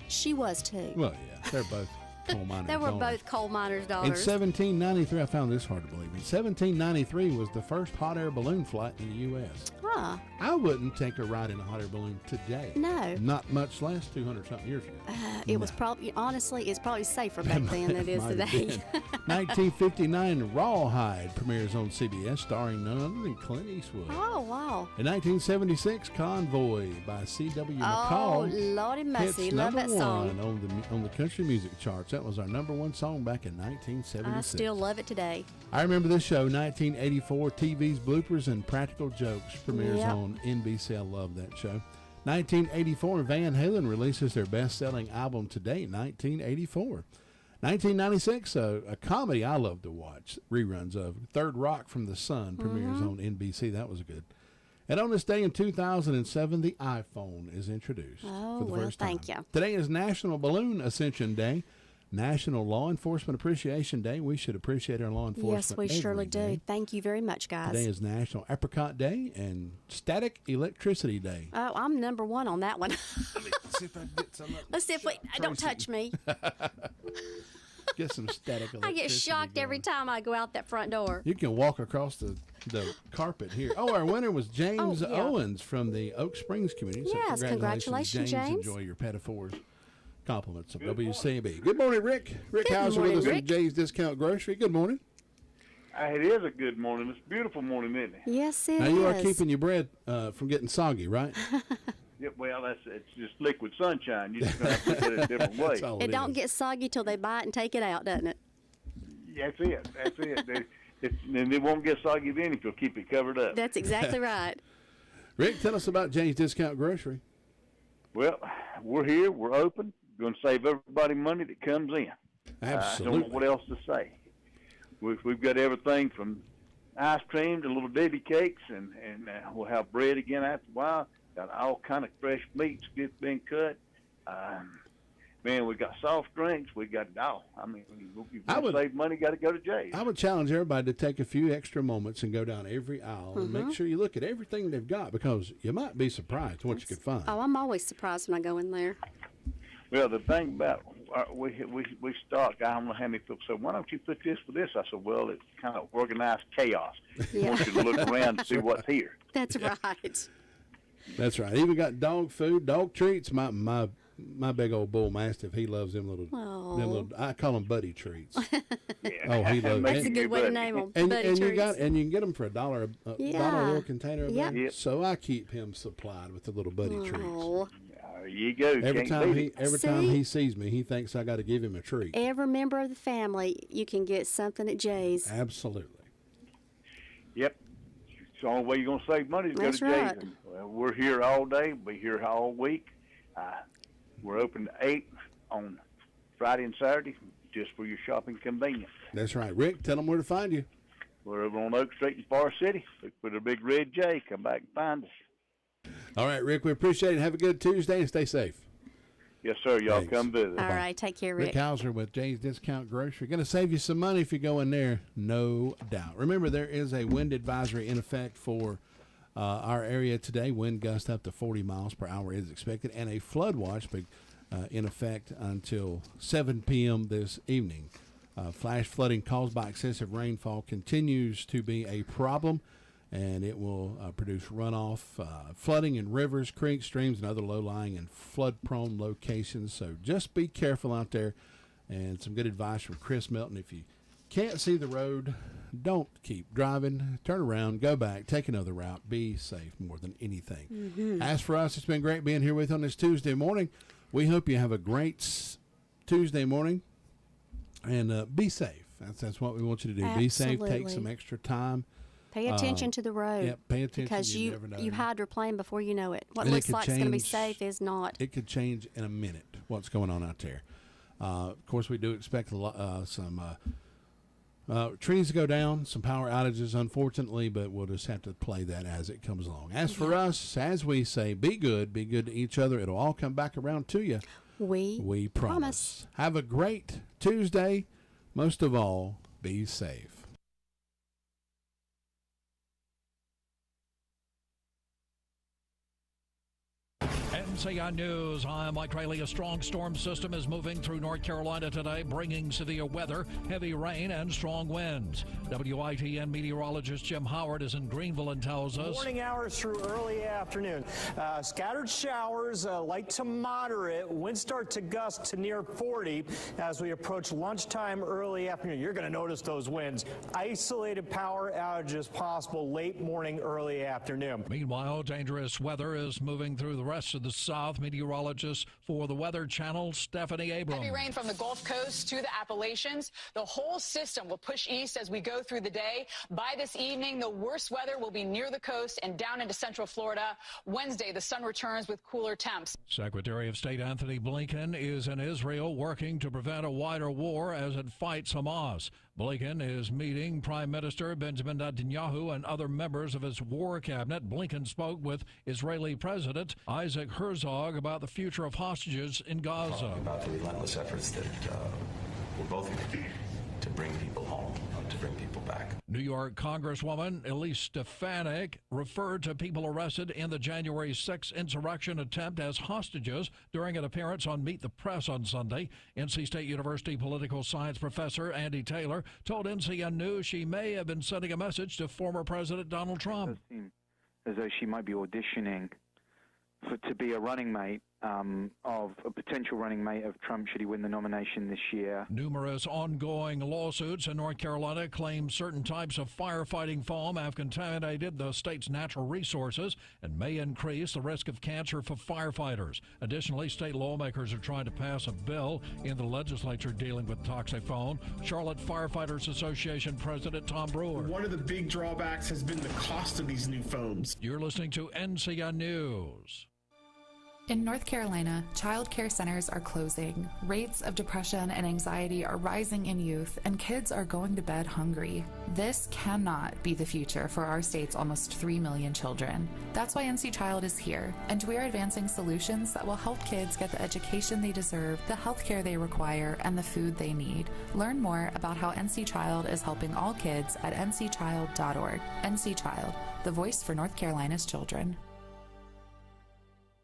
she was too. Well, yeah, they're both coal miners. They were daughters. both coal miners' In daughters. 1793, I found this hard to believe. In 1793 was the first hot air balloon flight in the U.S. Huh. I wouldn't take a ride in a hot air balloon today. No. Not much less 200-something years ago. It was probably, honestly, it's probably safer back then than it is Might have today. been. 1959, Rawhide premieres on CBS, starring none other than Clint Eastwood. Oh, wow. In 1976, Convoy by C.W. Oh, McCall Lordy mercy. hits Love number that song. one on the country music charts. That was our number one song back in I 1976. still love it today. I remember this show, 1984, TV's Bloopers and Practical Jokes premieres Yep. on NBC. I love that show. 1984, Van Halen releases their best-selling album to date, 1984. 1996, a comedy I love to watch, reruns of Third Rock from the Sun premieres on NBC. That was good. And on this day in 2007, the iPhone is introduced Oh, for the well, first time. thank you. Today is National Balloon Ascension Day, National Law Enforcement Appreciation Day. We should appreciate our law enforcement. Yes, we every surely day. do. Thank you very much, guys. Today is National Apricot Day and Static Electricity Day. Oh, I'm number one on that one. See if I can get some. Let's see if we. Don't touch me. Get some static I electricity. get shocked every time I go out that front door. You can walk across the carpet here. Oh, our winner was James Oh, yeah. Owens from the Oak Springs community. So Yes, congratulations, James. Enjoy your Pettifor's compliments of WCAB. Good morning, Rick. Rick Good Hauser morning, with us Rick. at Jay's Discount Grocery. Good morning. It is a good morning. It's a beautiful morning, isn't it? Yes, it Now, is. you are keeping your bread from getting soggy, right? Yeah, well, it's just liquid sunshine. You just have to look at it a different way. That's all It don't get soggy till they buy it and take it out, doesn't it? That's it. That's it. And it won't get soggy then if you'll keep it covered up. That's exactly right. Rick, tell us about Jay's Discount Grocery. Well, we're here. We're open. We're going to save everybody money that comes in. Absolutely. I don't know what else to say. We've got everything from ice cream to little Debbie cakes, and we'll have bread again after a while. Got all kind of fresh meats just been cut. Man, we got soft drinks. We got I mean, if you want to save money, got to go to Jay's. I would challenge everybody to take a few extra moments and go down every aisle and make sure you look at everything they've got, because you might be surprised what you could find. Oh, I'm always surprised when I go in there. Well, the thing about we stock, I don't know how many people said, why don't you put this with this? I said, well, it's kind of organized chaos. Yeah. I want you to look around and see what's here. That's right. That's right. Even got dog food, dog treats. My big old bull mastiff, he loves them little. I call them buddy treats. Oh, he loves. That's a good way to name them. And buddy you treats. and you can get them for $1 a little container of Yep. them. So I keep him supplied with the little buddy treats. There you go. Every Can't time he sees me, he thinks I got to give him a treat. Every member of the family, you can get something at Jay's. Absolutely. Yep. It's the only way you're going to save money is That's go to right. Jay's. We're here all day. We're here all week. We're open to 8 on Friday and Saturday, just for your shopping convenience. That's right. Rick, tell them where to find you. We're over on Oak Street in Forest City. Look for the big red J. Come back and find us. All right, Rick, we appreciate it. Have a good Tuesday and stay safe. Yes, sir. Y'all Thanks. come visit. All right, take care, Rick Rick. Hauser with Jay's Discount Grocery. Going to save you some money if you go in there, no doubt. Remember, there is a wind advisory in effect for our area today. Wind gust up to 40 miles per hour is expected, and a flood watch in effect until 7 p.m. this evening. Flash flooding caused by excessive rainfall continues to be a problem, and it will produce runoff, flooding in rivers, creeks, streams, and other low-lying and flood-prone locations. So just be careful out there. And some good advice from Chris Milton. If you can't see the road, don't keep driving. Turn around, go back, take another route. Be safe more than anything. Mm-hmm. As for us, it's been great being here with you on this Tuesday morning. We hope you have a great Tuesday morning, and be safe. That's what we want you to do. Be safe. Take Absolutely. some extra time Pay attention to the road. Yeah, pay attention. Because you never know. you hydroplane before you know it. What And looks like it's going to be safe is not. It could change in a minute. What's going on out there? Of course, we do expect some trees to go down, some power outages, unfortunately, but we'll just have to play that as it comes along. As for us, as we say, be good to each other. It'll all come back around to you. We promise. Have a great Tuesday. Most of all, be safe. NCI News, I'm Mike Riley. A strong storm system is moving through North Carolina today, bringing severe weather, heavy rain, and strong winds. WITN meteorologist Jim Howard is in Greenville and tells us. Morning hours through early afternoon. Scattered showers, light to moderate. Winds start to gust to near 40 as we approach lunchtime, early afternoon. You're going to notice those winds. Isolated power outages possible late morning, early afternoon. Meanwhile, dangerous weather is moving through the rest of the South. Meteorologist for the Weather Channel, Stephanie Abrams. Heavy rain from the Gulf Coast to the Appalachians. The whole system will push east as we go through the day. By this evening, the worst weather will be near the coast and down into central Florida. Wednesday, the sun returns with cooler temps. Secretary of State Anthony Blinken is in Israel working to prevent a wider war as it fights Hamas. Blinken is meeting Prime Minister Benjamin Netanyahu and other members of his war cabinet. Blinken spoke with Israeli President Isaac Herzog about the future of hostages in Gaza. About the relentless efforts that we're both making to bring people home, to bring people back. New York Congresswoman Elise Stefanik referred to people arrested in the January 6th insurrection attempt as hostages during an appearance on Meet the Press on Sunday. NC State University political science professor Andy Taylor told NCN News she may have been sending a message to former President Donald Trump. It does seem as though she might be auditioning to be a running mate of a potential running mate of Trump should he win the nomination this year. Numerous ongoing lawsuits in North Carolina claim certain types of firefighting foam have contaminated the state's natural resources and may increase the risk of cancer for firefighters. Additionally, state lawmakers are trying to pass a bill in the legislature dealing with toxic foam. Charlotte Firefighters Association President Tom Brewer. One of the big drawbacks has been the cost of these new foams. You're listening to NCN News. In North Carolina, child care centers are closing. Rates of depression and anxiety are rising in youth, and kids are going to bed hungry. This cannot be the future for our state's almost 3 million children. That's why NC Child is here, and we are advancing solutions that will help kids get the education they deserve, the health care they require, and the food they need. Learn more about how NC Child is helping all kids at ncchild.org. NC Child, the voice for North Carolina's children.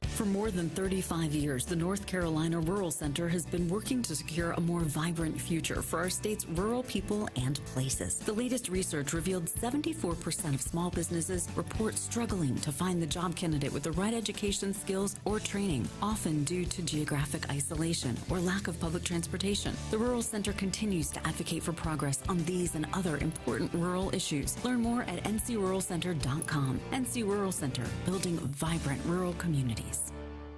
For more than 35 years, the North Carolina Rural Center has been working to secure a more vibrant future for our state's rural people and places. The latest research revealed 74% of small businesses report struggling to find the job candidate with the right education, skills, or training, often due to geographic isolation or lack of public transportation. The Rural Center continues to advocate for progress on these and other important rural issues. Learn more at ncruralcenter.com. NC Rural Center, building vibrant rural communities.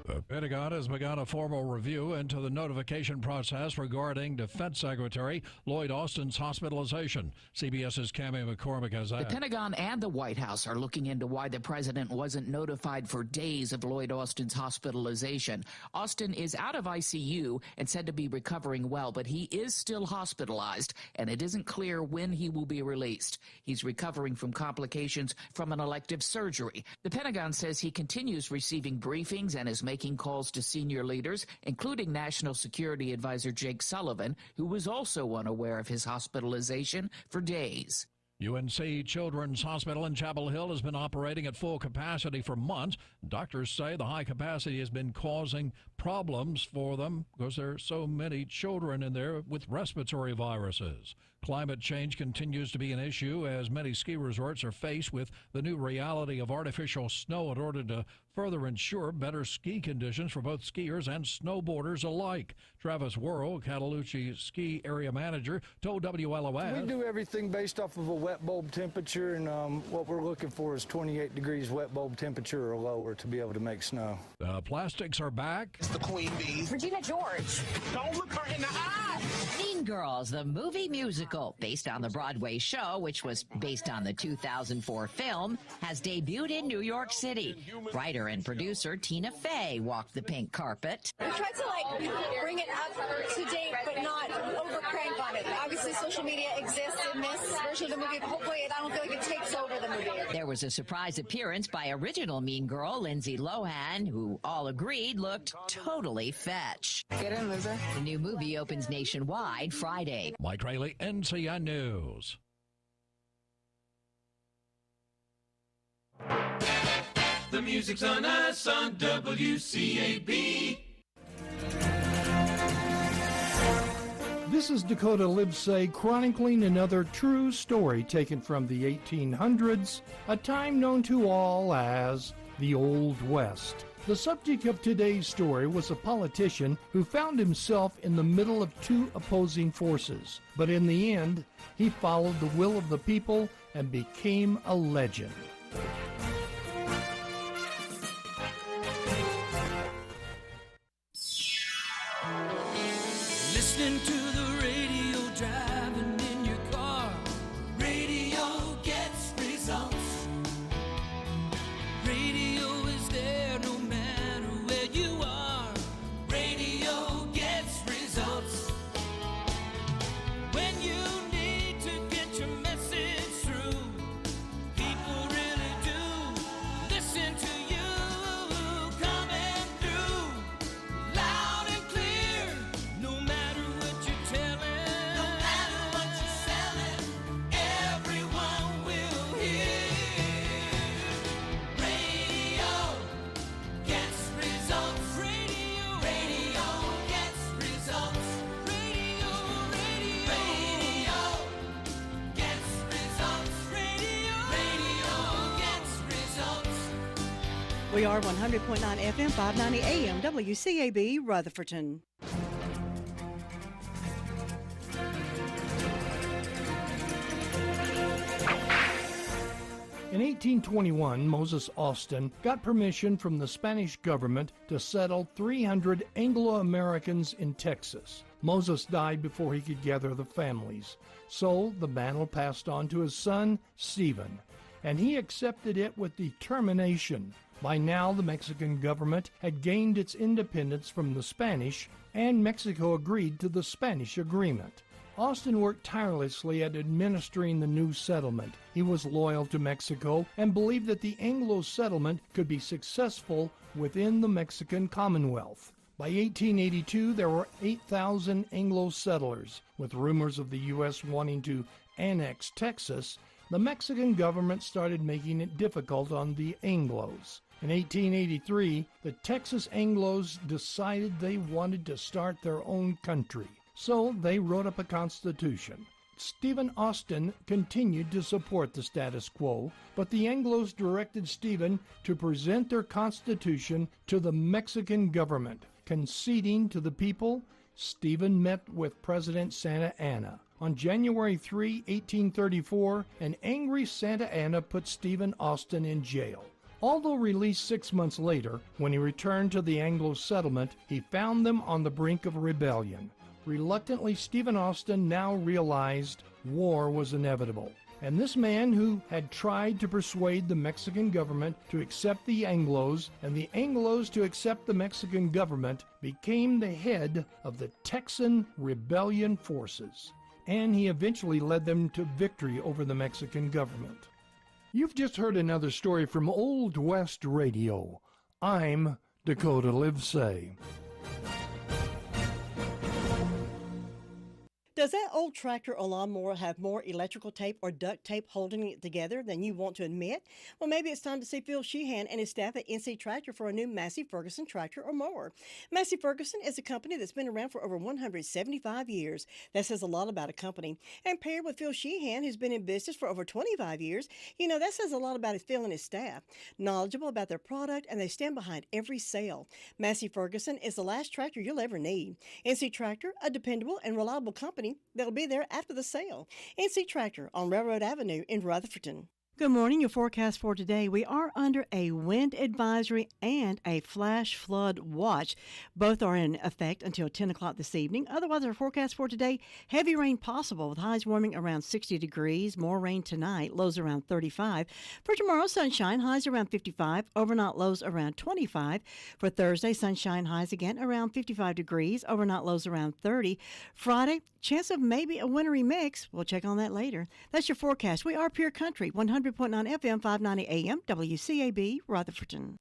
The Pentagon has begun a formal review into the notification process regarding Defense Secretary Lloyd Austin's hospitalization. CBS's Cammie McCormick has that. The Pentagon and the White House are looking into why the president wasn't notified for days of Lloyd Austin's hospitalization. Austin is out of ICU and said to be recovering well, but he is still hospitalized, and it isn't clear when he will be released. He's recovering from complications from an elective surgery. The Pentagon says he continues receiving briefings and is making calls to senior leaders, including National Security Advisor Jake Sullivan, who was also unaware of his hospitalization for days. UNC Children's Hospital in Chapel Hill has been operating at full capacity for months. Doctors say the high capacity has been causing problems for them because there are so many children in there with respiratory viruses. Climate change continues to be an issue as many ski resorts are faced with the new reality of artificial snow in order to further ensure better ski conditions for both skiers and snowboarders alike. Travis Worrell, Cataloochee Ski Area Manager, told WLOS. We do everything based off of a wet bulb temperature, and what we're looking for is 28 degrees wet bulb temperature or lower to be able to make snow. The plastics are back. It's the Queen Bee. Regina George. Don't look her in the eye. Mean Girls, the movie musical, based on the Broadway show, which was based on the 2004 film, has debuted in New York City. Writer and producer Tina Fey walked the pink carpet. We tried to bring it up to date, but not over crank on it. Obviously, social media exists in this version of the movie. Hopefully, I don't feel like it takes over the movie. There was a surprise appearance by original Mean Girl Lindsay Lohan, who all agreed looked totally fetch. Get in, loser. The new movie opens nationwide Friday. Mike Rayleigh, NCN News. The music's on us on WCAB. This is Dakota Livesay chronicling another true story taken from the 1800s, a time known to all as the Old West. The subject of today's story was a politician who found himself in the middle of two opposing forces, but in the end, he followed the will of the people and became a legend. Listening to the radio, driving in your car. Radio gets results. Radio is there no matter where you are. Radio gets results. When you need to get your message through, people really do listen to you. Coming through loud and clear, no matter what you're telling, no matter what you're selling, everyone will hear. Radio gets results. Radio gets results. Radio gets results. Radio gets results. We are 100.9 FM, 590 AM, WCAB, Rutherfordton. In 1821, Moses Austin got permission from the Spanish government to settle 300 Anglo-Americans in Texas. Moses died before he could gather the families, so the mantle passed on to his son, Stephen, and he accepted it with determination. By now, the Mexican government had gained its independence from the Spanish, and Mexico agreed to the Spanish agreement. Austin worked tirelessly at administering the new settlement. He was loyal to Mexico and believed that the Anglo settlement could be successful within the Mexican Commonwealth. By 1882, there were 8,000 Anglo settlers. With rumors of the U.S. wanting to annex Texas, the Mexican government started making it difficult on the Anglos. In 1883, the Texas Anglos decided they wanted to start their own country. So they wrote up a constitution. Stephen Austin continued to support the status quo, but the Anglos directed Stephen to present their constitution to the Mexican government. Conceding to the people, Stephen met with President Santa Anna. On January 3, 1834, an angry Santa Anna put Stephen Austin in jail. Although released 6 months later, when he returned to the Anglo settlement, he found them on the brink of rebellion. Reluctantly, Stephen Austin now realized war was inevitable. And this man, who had tried to persuade the Mexican government to accept the Anglos and the Anglos to accept the Mexican government, became the head of the Texan rebellion forces. And he eventually led them to victory over the Mexican government. You've just heard another story from Old West Radio. I'm Dakota Livesay. Does that old tractor or lawnmower have more electrical tape or duct tape holding it together than you want to admit? Well, maybe it's time to see Phil Sheehan and his staff at NC Tractor for a new Massey Ferguson tractor or mower. Massey Ferguson is a company that's been around for over 175 years. That says a lot about a company. And paired with Phil Sheehan, who's been in business for over 25 years, that says a lot about Phil and his staff. Knowledgeable about their product, and they stand behind every sale. Massey Ferguson is the last tractor you'll ever need. NC Tractor, a dependable and reliable company that'll be there after the sale. NC Tractor on Railroad Avenue in Rutherford. Good morning. Your forecast for today. We are under a wind advisory and a flash flood watch. Both are in effect until 10 o'clock this evening. Otherwise, our forecast for today, heavy rain possible with highs warming around 60 degrees. More rain tonight, lows around 35. For tomorrow, sunshine, highs around 55. Overnight lows around 25. For Thursday, sunshine, highs again around 55 degrees. Overnight lows around 30. Friday, chance of maybe a wintry mix. We'll check on that later. That's your forecast. We are Pure Country, 100.9 FM, 590 AM, WCAB, Rutherford.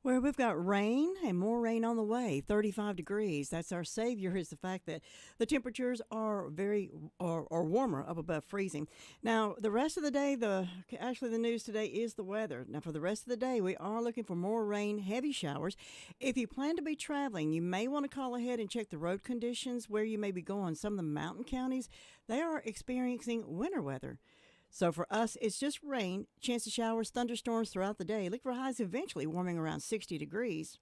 Where we've got rain and more rain on the way, 35 degrees. That's our savior, is the fact that the temperatures are warmer, up above freezing. Now, the rest of the day, the news today is the weather. Now, for the rest of the day, we are looking for more rain, heavy showers. If you plan to be traveling, you may want to call ahead and check the road conditions where you may be going. Some of the mountain counties, they are experiencing winter weather. So for us, it's just rain, chance of showers, thunderstorms throughout the day. Look for highs eventually warming around 60 degrees.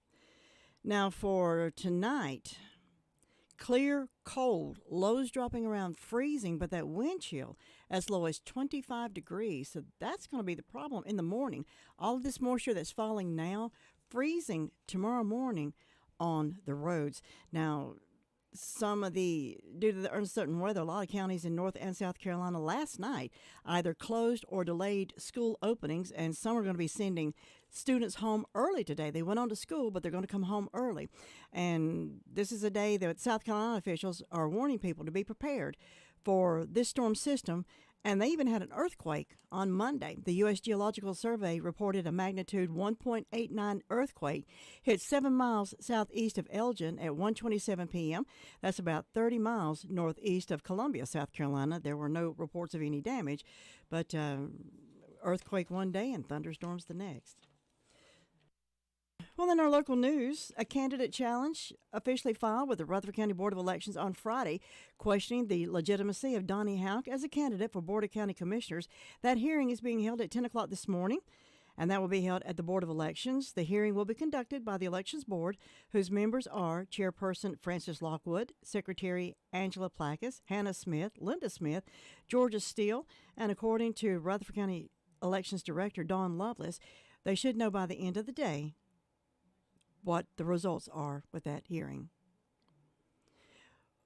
Now for tonight, clear, cold, lows dropping around freezing, but that wind chill as low as 25 degrees. So that's going to be the problem in the morning. All of this moisture that's falling now, freezing tomorrow morning on the roads. Now, due to the uncertain weather, a lot of counties in North and South Carolina last night either closed or delayed school openings, and some are going to be sending students home early today. They went on to school, but they're going to come home early. And this is a day that South Carolina officials are warning people to be prepared for this storm system. And they even had an earthquake on Monday. The U.S. Geological Survey reported a magnitude 1.89 earthquake hit 7 miles southeast of Elgin at 1:27 p.m. That's about 30 miles northeast of Columbia, South Carolina. There were no reports of any damage, but earthquake one day and thunderstorms the next. Well, in our local news, a candidate challenge officially filed with the Rutherford County Board of Elections on Friday, questioning the legitimacy of Donnie Houck as a candidate for Board of County Commissioners. That hearing is being held at 10 o'clock this morning, and that will be held at the Board of Elections. The hearing will be conducted by the Elections Board, whose members are Chairperson Frances Lockwood, Secretary Angela Plackus, Hannah Smith, Linda Smith, Georgia Steele, and according to Rutherford County Elections Director Dawn Lovelace, they should know by the end of the day what the results are with that hearing.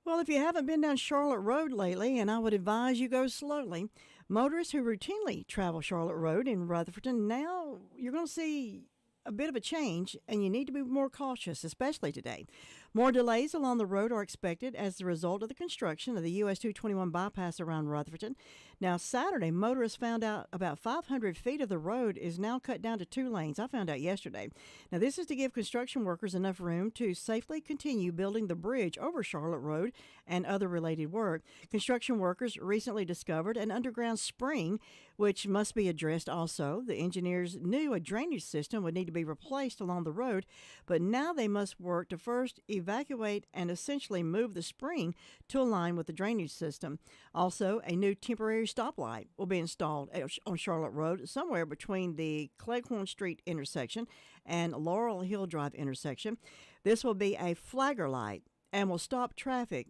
Well, if you haven't been down Charlotte Road lately, and I would advise you go slowly, motorists who routinely travel Charlotte Road in Rutherford, now you're going to see a bit of a change, and you need to be more cautious, especially today. More delays along the road are expected as a result of the construction of the US 221 bypass around Rutherford. Now, Saturday, motorists found out about 500 feet of the road is now cut down to 2 lanes. I found out yesterday. Now, this is to give construction workers enough room to safely continue building the bridge over Charlotte Road and other related work. Construction workers recently discovered an underground spring, which must be addressed also. The engineers knew a drainage system would need to be replaced along the road, but now they must work to first evacuate and essentially move the spring to align with the drainage system. Also, a new temporary stoplight will be installed on Charlotte Road somewhere between the Cleghorn Street intersection and Laurel Hill Drive intersection. This will be a flagger light and will stop traffic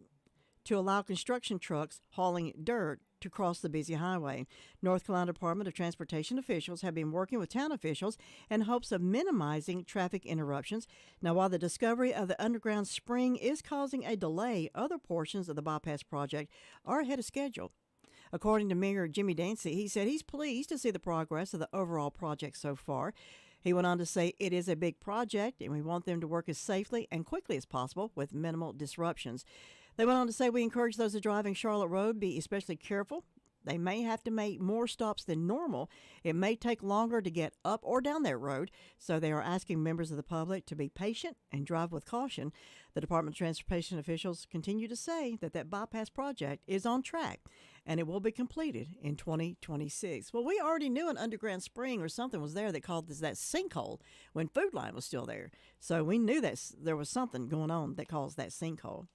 to allow construction trucks hauling dirt to cross the busy highway. North Carolina Department of Transportation officials have been working with town officials in hopes of minimizing traffic interruptions. Now, while the discovery of the underground spring is causing a delay, other portions of the bypass project are ahead of schedule. According to Mayor Jimmy Dancy, he said he's pleased to see the progress of the overall project so far. He went on to say it is a big project and we want them to work as safely and quickly as possible with minimal disruptions. They went on to say we encourage those who drive in Charlotte Road be especially careful They may have to make more stops than normal. It may take longer to get up or down that road, so they are asking members of the public to be patient and drive with caution. The Department of Transportation officials continue to say that bypass project is on track and it will be completed in 2026. Well, we already knew an underground spring or something was there that caused that sinkhole when Food Line was still there. So we knew that there was something going on that caused that sinkhole.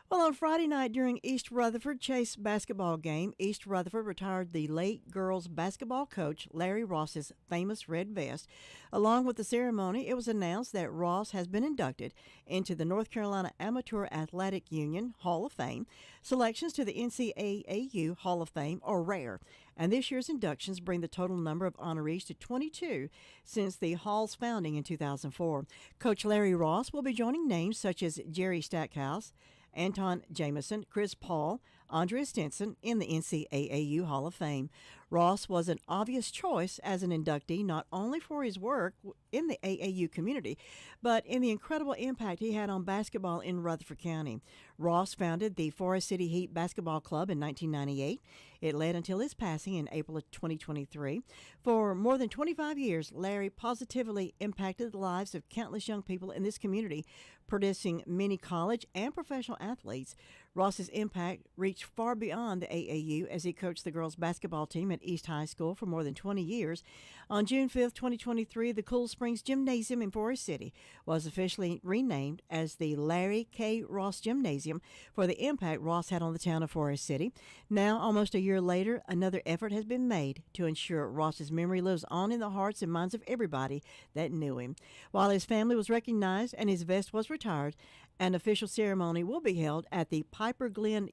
Well, on Friday night during East Rutherford Chase basketball game, East Rutherford retired the late girls basketball coach Larry Ross's famous red vest. Along with the ceremony, it was announced that Ross has been inducted into the North Carolina Amateur Athletic Union Hall of Fame. Selections to the NCAAU Hall of Fame are rare, and this year's inductions bring the total number of honorees to 22 since the Hall's founding in 2004. Coach Larry Ross will be joining names such as Jerry Stackhouse, Anton Jameson, Chris Paul, Andrea Stinson in the NCAAU Hall of Fame. Ross was an obvious choice as an inductee not only for his work in the AAU community, but in the incredible impact he had on basketball in Rutherford County. Ross founded the Forest City Heat Basketball Club in 1998. It led until his passing in April of 2023. For more than 25 years, Larry positively impacted the lives of countless young people in this community, producing many college and professional athletes. Ross's impact reached far beyond the AAU as he coached the girls' basketball team at East High School for more than 20 years. On June 5, 2023, the Cool Springs Gymnasium in Forest City was officially renamed as the Larry K. Ross Gymnasium for the impact Ross had on the town of Forest City. Now, almost a year later, another effort has been made to ensure Ross's memory lives on in the hearts and minds of everybody that knew him. While his family was recognized and his vest was retired, an official ceremony will be held at the Piper Glen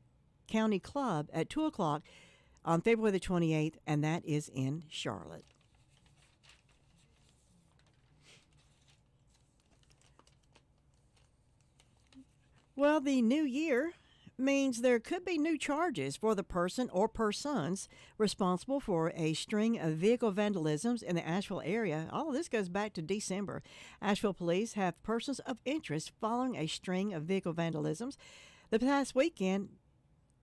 County Club at 2 o'clock on February the 28th, and that is in Charlotte. Well, the new year means there could be new charges for the person or persons responsible for a string of vehicle vandalisms in the Asheville area. All of this goes back to December. Asheville police have persons of interest following a string of vehicle vandalisms. The past weekend,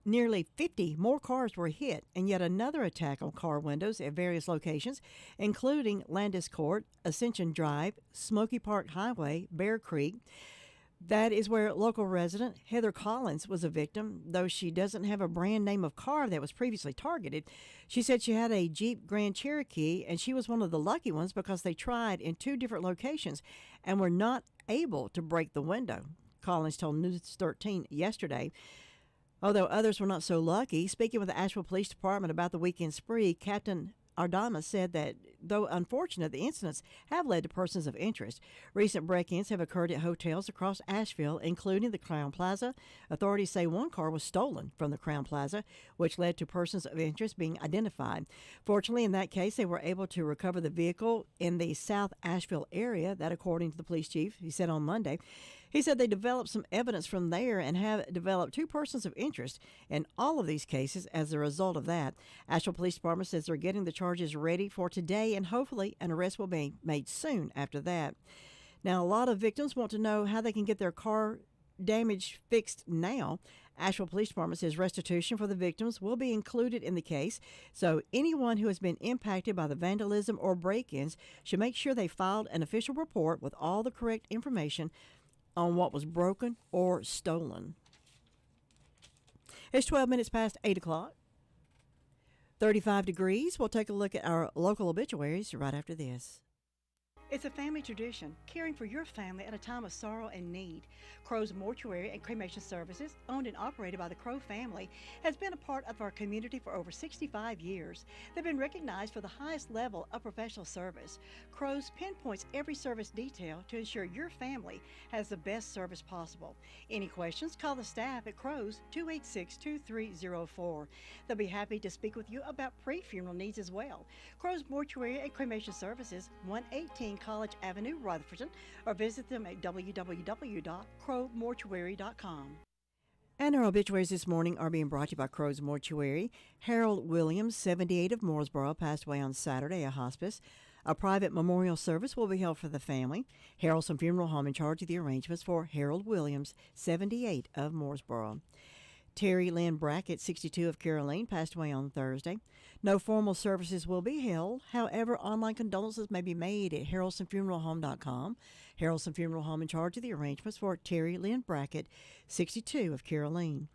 nearly 50 more cars were hit, and yet another attack on car windows at various locations, including Landis Court, Ascension Drive, Smoky Park Highway, Bear Creek. That is where local resident Heather Collins was a victim, though she doesn't have a brand name of car that was previously targeted. She said she had a Jeep Grand Cherokee, and she was one of the lucky ones because they tried in 2 different locations and were not able to break the window, Collins told News 13 yesterday. Although others were not so lucky, speaking with the Asheville Police Department about the weekend spree, Captain Ardama said that, though unfortunate, the incidents have led to persons of interest. Recent break-ins have occurred at hotels across Asheville, including the Crown Plaza. Authorities say one car was stolen from the Crown Plaza, which led to persons of interest being identified. Fortunately, in that case, they were able to recover the vehicle in the South Asheville area. That, according to the police chief, he said on Monday. He said they developed some evidence from there and have developed 2 persons of interest in all of these cases as a result of that. Asheville Police Department says they're getting the charges ready for today, and hopefully an arrest will be made soon after that. Now, a lot of victims want to know how they can get their car damage fixed now. Asheville Police Department says restitution for the victims will be included in the case, so anyone who has been impacted by the vandalism or break-ins should make sure they filed an official report with all the correct information on what was broken or stolen. It's 12 minutes past 8 o'clock. 35 degrees. We'll take a look at our local obituaries right after this. It's a family tradition, caring for your family at a time of sorrow and need. Crow's Mortuary and Cremation Services, owned and operated by the Crow family, has been a part of our community for over 65 years. They've been recognized for the highest level of professional service. Crow's pinpoints every service detail to ensure your family has the best service possible. Any questions, call the staff at Crow's 286-2304. They'll be happy to speak with you about pre-funeral needs as well. Crow's Mortuary and Cremation Services, 118 College Avenue, Rutherford, or visit them at www.crowmortuary.com. And our obituaries this morning are being brought to you by Crow's Mortuary. Harold Williams, 78 of Mooresboro, passed away on Saturday at hospice. A private memorial service will be held for the family. Harrelson Funeral Home in charge of the arrangements for Harold Williams, 78 of Mooresboro. Terry Lynn Brackett, 62 of Caroline, passed away on Thursday. No formal services will be held. However, online condolences may be made at harrelsonfuneralhome.com. Harrelson Funeral Home in charge of the arrangements for Terry Lynn Brackett, 62 of Caroline.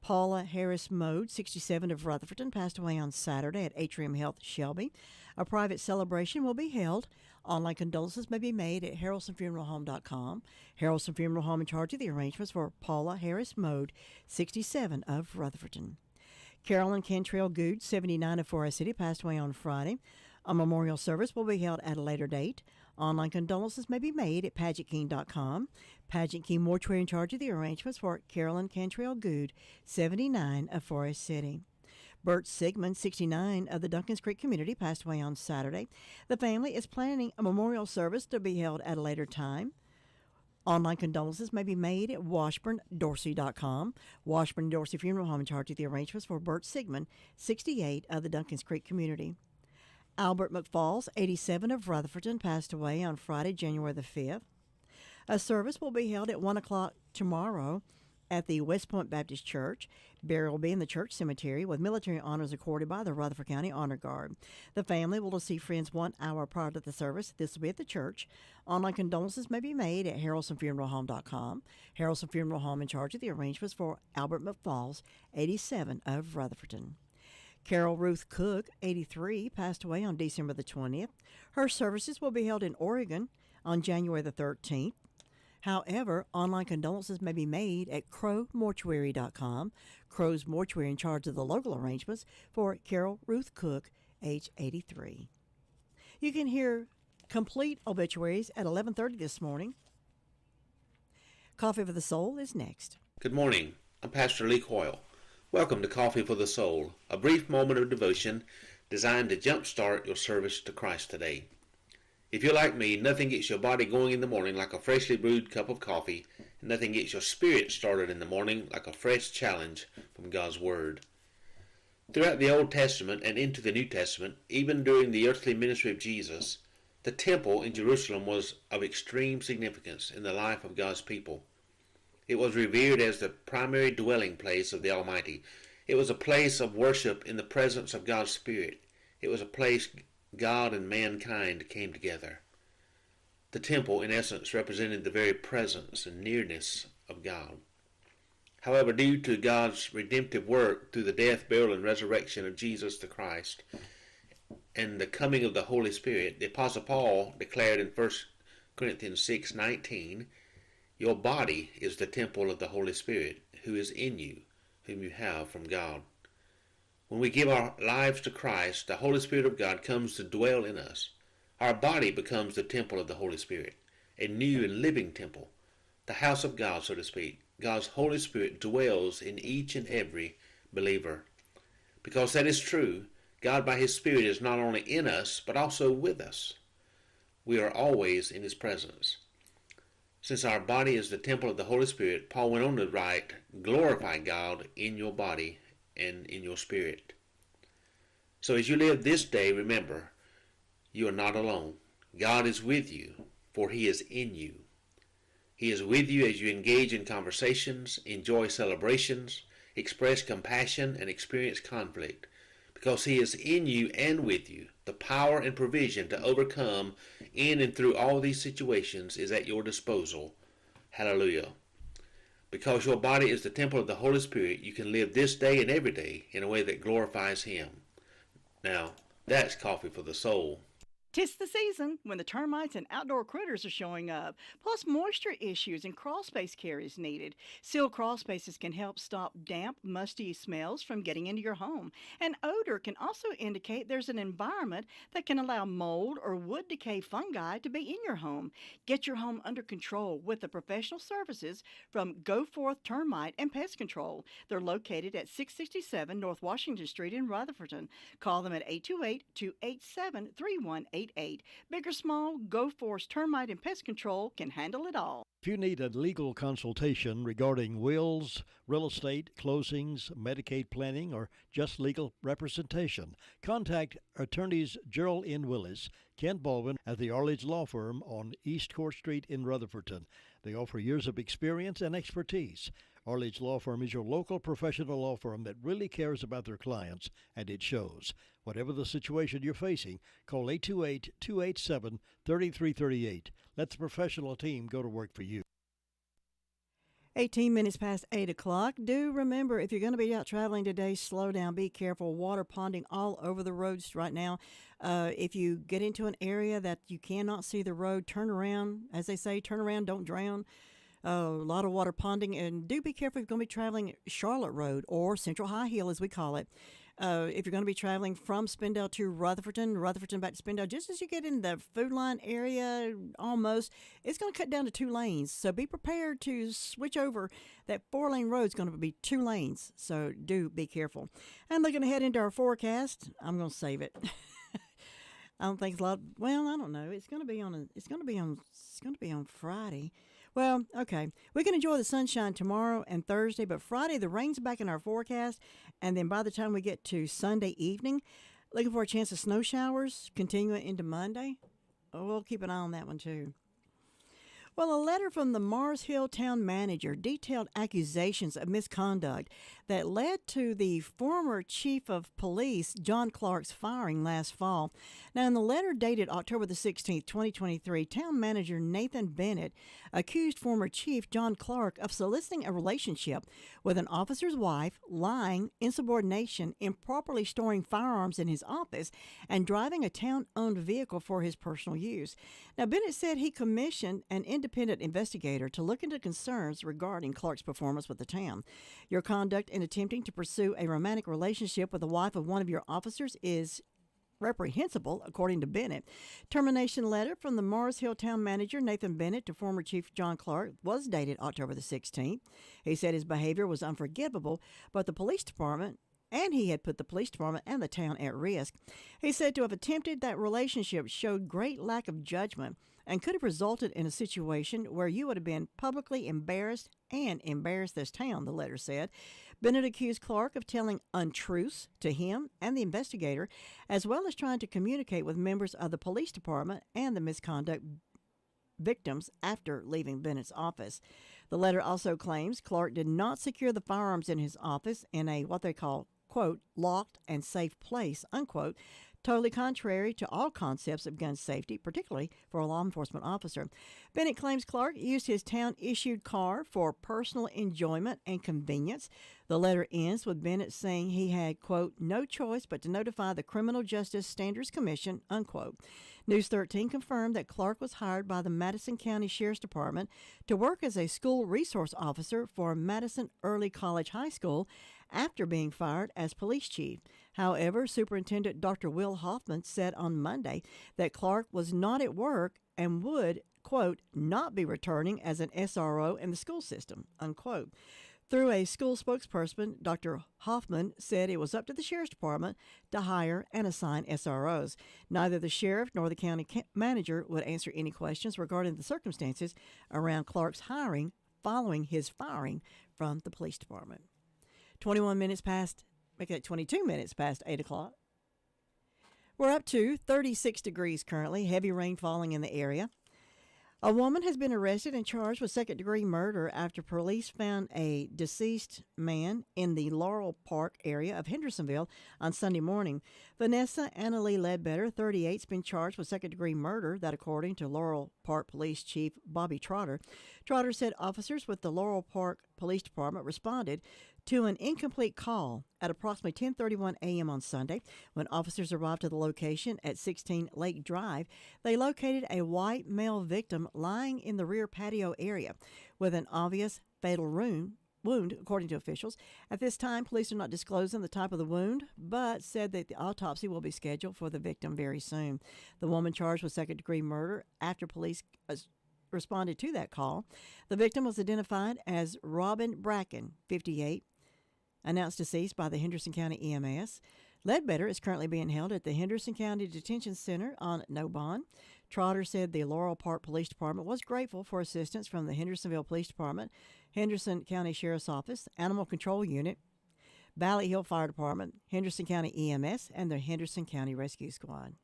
Paula Harris Mode, 67 of Rutherford, passed away on Saturday at Atrium Health Shelby. A private celebration will be held. Online condolences may be made at harrelsonfuneralhome.com. Harrelson Funeral Home in charge of the arrangements for Paula Harris Mode, 67 of Rutherford. Carolyn Cantrell Good, 79 of Forest City, passed away on Friday. A memorial service will be held at a later date. Online condolences may be made at pageantking.com. Pageant King Mortuary in charge of the arrangements for Carolyn Cantrell Good, 79 of Forest City. Bert Sigmund, 69 of the Duncans Creek community, passed away on Saturday. The family is planning a memorial service to be held at a later time. Online condolences may be made at washburndorsey.com. Washburn Dorsey Funeral Home in charge of the arrangements for Bert Sigmund, 68 of the Duncans Creek community. Albert McFalls, 87 of Rutherford, passed away on Friday, January the 5th. A service will be held at 1 o'clock tomorrow at the West Point Baptist Church. Burial will be in the church cemetery with military honors accorded by the Rutherford County Honor Guard. The family will receive friends 1 hour prior to the service. This will be at the church. Online condolences may be made at harrelsonfuneralhome.com. Harrelson Funeral Home in charge of the arrangements for Albert McFalls, 87 of Rutherford. Carol Ruth Cook, 83, passed away on December the 20th. Her services will be held in Oregon on January the 13th. However, online condolences may be made at crowmortuary.com. Crow's Mortuary in charge of the local arrangements for Carol Ruth Cook, age 83. You can hear complete obituaries at 11:30 this morning. Coffee for the Soul is next. Good morning. I'm Pastor Lee Coyle. Welcome to Coffee for the Soul, a brief moment of devotion designed to jumpstart your service to Christ today. If you're like me, nothing gets your body going in the morning like a freshly brewed cup of coffee, and nothing gets your spirit started in the morning like a fresh challenge from God's Word. Throughout the Old Testament and into the New Testament, even during the earthly ministry of Jesus, the temple in Jerusalem was of extreme significance in the life of God's people. It was revered as the primary dwelling place of the Almighty. It was a place of worship in the presence of God's Spirit. It was a place God and mankind came together. The temple, in essence, represented the very presence and nearness of God. However, due to God's redemptive work through the death, burial, and resurrection of Jesus the Christ, and the coming of the Holy Spirit, the Apostle Paul declared in 1 Corinthians 6:19, "Your body is the temple of the Holy Spirit, who is in you, whom you have from God." When we give our lives to Christ, the Holy Spirit of God comes to dwell in us. Our body becomes the temple of the Holy Spirit, a new and living temple, the house of God, so to speak. God's Holy Spirit dwells in each and every believer. Because that is true, God by His Spirit is not only in us, but also with us. We are always in His presence. Since our body is the temple of the Holy Spirit, Paul went on to write, "Glorify God in your body and in your spirit." So as you live this day, remember, you are not alone. God is with you, for He is in you. He is with you as you engage in conversations, enjoy celebrations, express compassion, and experience conflict. Because He is in you and with you, the power and provision to overcome in and through all these situations is at your disposal. Hallelujah. Because your body is the temple of the Holy Spirit, you can live this day and every day in a way that glorifies Him. Now, that's Coffee for the Soul. 'Tis the season when the termites and outdoor critters are showing up, plus moisture issues and crawl space care is needed. Sealed crawl spaces can help stop damp, musty smells from getting into your home. And odor can also indicate there's an environment that can allow mold or wood decay fungi to be in your home. Get your home under control with the professional services from Go Forth Termite and Pest Control. They're located at 667 North Washington Street in Rutherford. Call them at 828-287-3188. Big or small, Go Force Termite and Pest Control can handle it all. If you need a legal consultation regarding wills, real estate, closings, Medicaid planning, or just legal representation, contact attorneys Gerald N. Willis, Ken Baldwin at the Arledge Law Firm on East Court Street in Rutherford. They offer years of experience and expertise. Arledge Law Firm is your local professional law firm that really cares about their clients, and it shows. Whatever the situation you're facing, call 828-287-3338. Let the professional team go to work for you. 18 minutes past 8 o'clock. Do remember, if you're going to be out traveling today, slow down, be careful. Water ponding all over the roads right now. If you get into an area that you cannot see the road, turn around. As they say, turn around, don't drown. A lot of water ponding, and do be careful if you're going to be traveling Charlotte Road or Central High Hill, as we call it. If you're going to be traveling from Spindale to Rutherfordton back to Spindale, just as you get in the Food Line area, almost, it's going to cut down to 2 lanes. So be prepared to switch over. That 4-lane road is going to be 2 lanes. So do be careful. And looking ahead into our forecast, I'm going to save it. I don't think it's a lot. Well, I don't know. It's going to be on Friday. Well, okay. We can enjoy the sunshine tomorrow and Thursday, but Friday the rain's back in our forecast, and then by the time we get to Sunday evening, looking for a chance of snow showers continuing into Monday. Oh, we'll keep an eye on that one too. Well, a letter from the Mars Hill town manager detailed accusations of misconduct that led to the former chief of police, John Clark's, firing last fall. Now, in the letter dated October the 16th, 2023, town manager Nathan Bennett accused former chief John Clark of soliciting a relationship with an officer's wife, lying, insubordination, improperly storing firearms in his office, and driving a town-owned vehicle for his personal use. Now, Bennett said he commissioned an independent investigator to look into concerns regarding Clark's performance with the town. Your conduct in attempting to pursue a romantic relationship with the wife of one of your officers is reprehensible, according to Bennett. Termination letter from the Mars Hill town manager Nathan Bennett to former Chief John Clark was dated October the 16th. He said his behavior was unforgivable, but the police department he had put the police department and the town at risk. He said to have attempted that relationship showed great lack of judgment and could have resulted in a situation where you would have been publicly embarrassed and embarrassed this town, the letter said. Bennett accused Clark of telling untruths to him and the investigator, as well as trying to communicate with members of the police department and the misconduct victims after leaving Bennett's office. The letter also claims Clark did not secure the firearms in his office in a what they call, quote, locked and safe place, unquote, totally contrary to all concepts of gun safety, particularly for a law enforcement officer. Bennett claims Clark used his town-issued car for personal enjoyment and convenience. The letter ends with Bennett saying he had, quote, no choice but to notify the Criminal Justice Standards Commission, unquote. News 13 confirmed that Clark was hired by the Madison County Sheriff's Department to work as a school resource officer for Madison Early College High School after being fired as police chief. However, Superintendent Dr. Will Hoffman said on Monday that Clark was not at work and would, quote, not be returning as an SRO in the school system, unquote. Through a school spokesperson, Dr. Hoffman said it was up to the Sheriff's Department to hire and assign SROs. Neither the sheriff nor the county manager would answer any questions regarding the circumstances around Clark's hiring following his firing from the police department. 22 minutes past 8 o'clock. We're up to 36 degrees currently, heavy rain falling in the area. A woman has been arrested and charged with second-degree murder after police found a deceased man in the Laurel Park area of Hendersonville on Sunday morning. Vanessa Annalee Ledbetter, 38, has been charged with second-degree murder, that according to Laurel Park Police Chief Bobby Trotter. Trotter said officers with the Laurel Park Police Department responded to an incomplete call at approximately 10:31 a.m. on Sunday. When officers arrived at the location at 16 Lake Drive, they located a white male victim lying in the rear patio area with an obvious fatal wound, according to officials. At this time, police are not disclosing the type of the wound, but said that the autopsy will be scheduled for the victim very soon. The woman charged with second-degree murder after police responded to that call. The victim was identified as Robin Bracken, 58, announced deceased by the Henderson County EMS. Ledbetter is currently being held at the Henderson County Detention Center on no bond. Trotter said the Laurel Park Police Department was grateful for assistance from the Hendersonville Police Department, Henderson County Sheriff's Office, Animal Control Unit, Valley Hill Fire Department, Henderson County EMS, and the Henderson County Rescue Squad.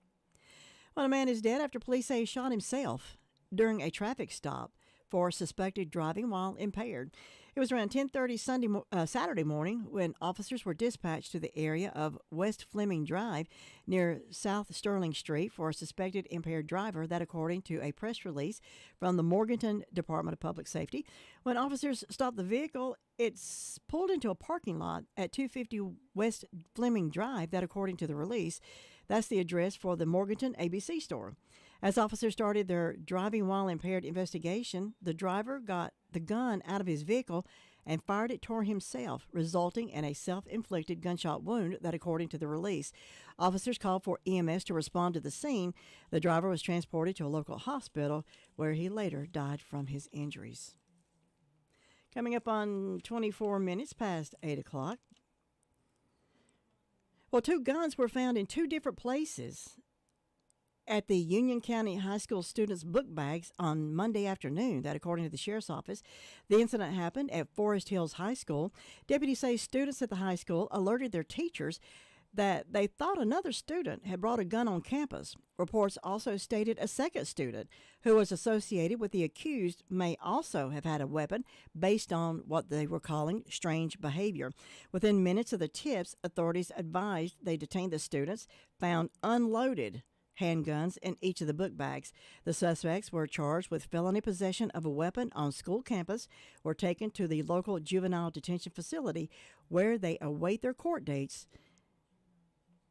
Well, a man is dead after police say he shot himself during a traffic stop. for suspected driving while impaired. It was around 10:30 Saturday morning when officers were dispatched to the area of West Fleming Drive near South Sterling Street for a suspected impaired driver. That, according to a press release from the Morganton Department of Public Safety. When officers stopped the vehicle, it's pulled into a parking lot at 250 West Fleming Drive. That, according to the release, that's the address for the Morganton ABC store. As officers started their driving while impaired investigation, the driver got the gun out of his vehicle and fired it toward himself, resulting in a self-inflicted gunshot wound. That, according to the release. Officers called for EMS to respond to the scene. The driver was transported to a local hospital where he later died from his injuries. Coming up on 24 minutes past 8 o'clock. Well, 2 guns were found in 2 different places at the Union County High School students' book bags on Monday afternoon. That, according to the sheriff's office. The incident happened at Forest Hills High School. Deputies say students at the high school alerted their teachers that they thought another student had brought a gun on campus. Reports also stated a second student who was associated with the accused may also have had a weapon based on what they were calling strange behavior. Within minutes of the tips, authorities advised they detained the students, found unloaded handguns in each of the book bags. The suspects were charged with felony possession of a weapon on school campus, were taken to the local juvenile detention facility where they await their court dates.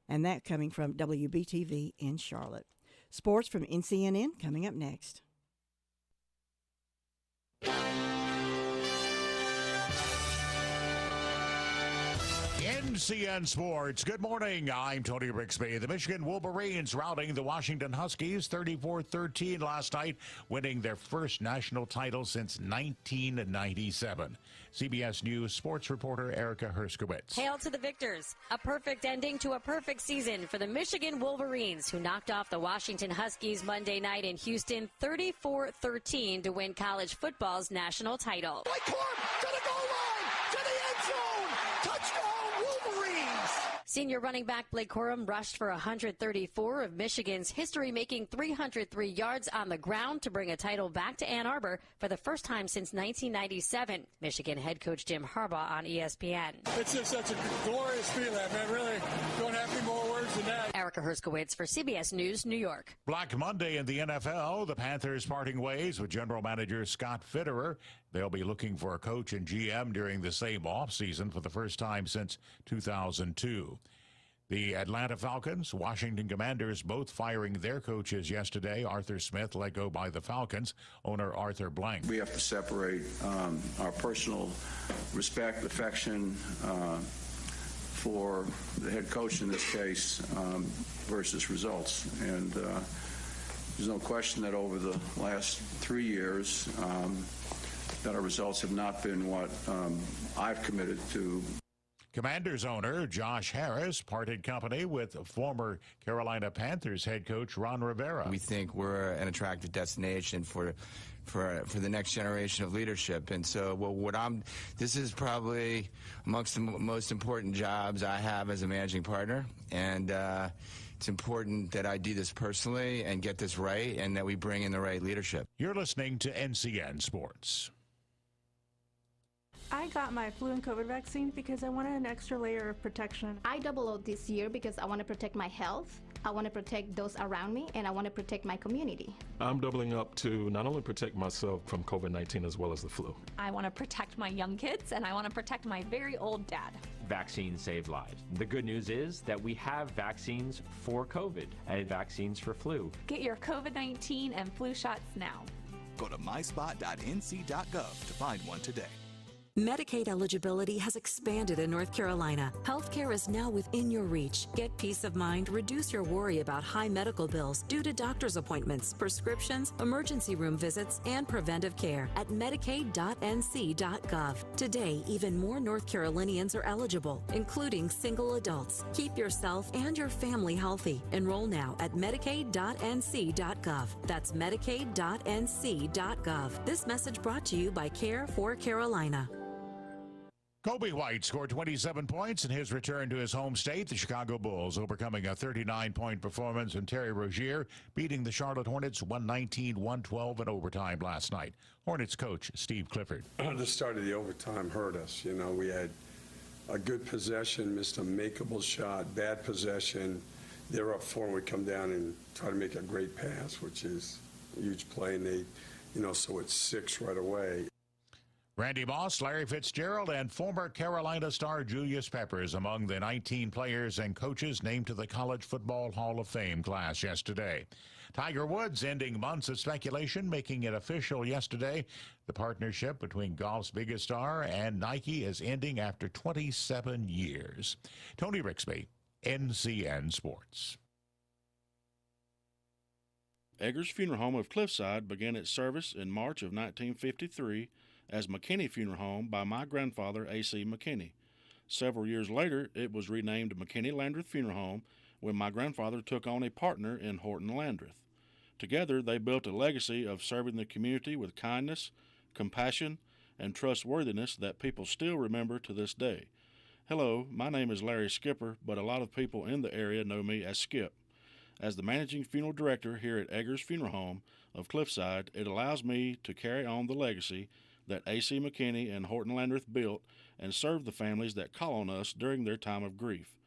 And that coming from WBTV in Charlotte. Sports from NCNN coming up next. NCN Sports. Good morning. I'm Tony Rixby. The Michigan Wolverines routing the Washington Huskies 34-13 last night, winning their first national title since 1997. CBS News sports reporter Erica Herskowitz. Hail to the victors. A perfect ending to a perfect season for the Michigan Wolverines, who knocked off the Washington Huskies Monday night in Houston 34-13 to win college football's national title. To the goal line, to the end zone. Touchdown, Wolverines. Senior running back Blake Corum rushed for 134 of Michigan's history-making 303 yards on the ground to bring a title back to Ann Arbor for the first time since 1997. Michigan head coach Jim Harbaugh on ESPN. It's just such a glorious feeling, man. Really don't have any more words than that. Erica Herskowitz for CBS News, New York. Black Monday in the NFL. The Panthers parting ways with general manager Scott Fitterer. They'll be looking for a coach and GM during the same offseason for the first time since 2002. The Atlanta Falcons, Washington Commanders, both firing their coaches yesterday. Arthur Smith let go by the Falcons. Owner Arthur Blank. We have to separate our personal respect, affection for the head coach in this case versus results. And there's no question that over the last 3 years that our results have not been what I've committed to. Commanders owner Josh Harris parted company with former Carolina Panthers head coach Ron Rivera. We think we're an attractive destination for the next generation of leadership, and so this is probably amongst the most important jobs I have as a managing partner, and it's important that I do this personally and get this right, and that we bring in the right leadership. You're listening to NCN Sports. I got my flu and COVID vaccine because I wanted an extra layer of protection. I doubled this year because I want to protect my health, I want to protect those around me, and I want to protect my community. I'm doubling up to not only protect myself from COVID-19 as well as the flu. I want to protect my young kids, and I want to protect my very old dad. Vaccines save lives. The good news is that we have vaccines for COVID and vaccines for flu. Get your COVID-19 and flu shots now. Go to myspot.nc.gov to find one today. Medicaid eligibility has expanded in North Carolina. Healthcare is now within your reach. Get peace of mind, reduce your worry about high medical bills due to doctor's appointments, prescriptions, emergency room visits, and preventive care at medicaid.nc.gov. Today, even more North Carolinians are eligible, including single adults. Keep yourself and your family healthy. Enroll now at medicaid.nc.gov. That's medicaid.nc.gov. This message brought to you by Care for Carolina. Kobe White scored 27 points in his return to his home state, the Chicago Bulls, overcoming a 39-point performance, and Terry Rozier beating the Charlotte Hornets 119-112 in overtime last night. Hornets coach Steve Clifford. The start of the overtime hurt us. You know, we had a good possession, missed a makeable shot, bad possession. They're up 4 and we come down and try to make a great pass, which is a huge play, and they, you know, so it's 6 right away. Randy Moss, Larry Fitzgerald, and former Carolina star Julius Peppers among the 19 players and coaches named to the College Football Hall of Fame class yesterday. Tiger Woods ending months of speculation, making it official yesterday. The partnership between golf's biggest star and Nike is ending after 27 years. Tony Rixby, NCN Sports. Eggers Funeral Home of Cliffside began its service in March of 1953 as McKinney Funeral Home by my grandfather, A.C. McKinney. Several years later, it was renamed McKinney Landreth Funeral Home when my grandfather took on a partner in Horton Landreth. Together, they built a legacy of serving the community with kindness, compassion, and trustworthiness that people still remember to this day. Hello, my name is Larry Skipper, but a lot of people in the area know me as Skip. As the managing funeral director here at Eggers Funeral Home of Cliffside, it allows me to carry on the legacy that A.C. McKinney and Horton Landreth built and serve the families that call on us during their time of grief.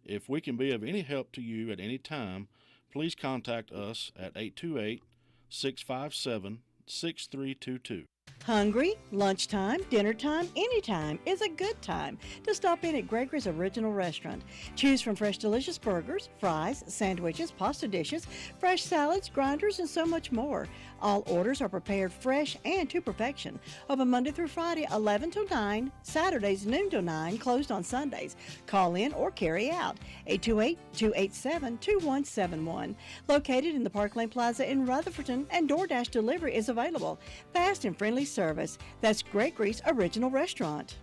If we can be of any help to you at any time, please contact us at 828-657-6322. Hungry? Lunchtime, dinner time, anytime is a good time to stop in at Gregory's Original Restaurant. Choose from fresh delicious burgers, fries, sandwiches, pasta dishes, fresh salads, grinders, and so much more. All orders are prepared fresh and to perfection. Open Monday through Friday, 11 till 9, Saturdays noon till 9, closed on Sundays. Call in or carry out. 828-287-2171. Located in the Park Lane Plaza in Rutherfordton, and DoorDash delivery is available. Fast and friendly service. That's Gregory's Original Restaurant.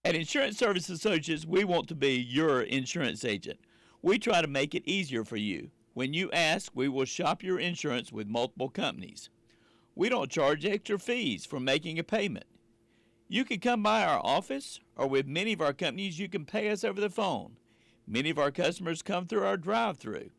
At Insurance Service Associates, we want to be your insurance agent. We try to make it easier for you. When you ask, we will shop your insurance with multiple companies. We don't charge extra fees for making a payment. You can come by our office, or with many of our companies, you can pay us over the phone. Many of our customers come through our drive-thru.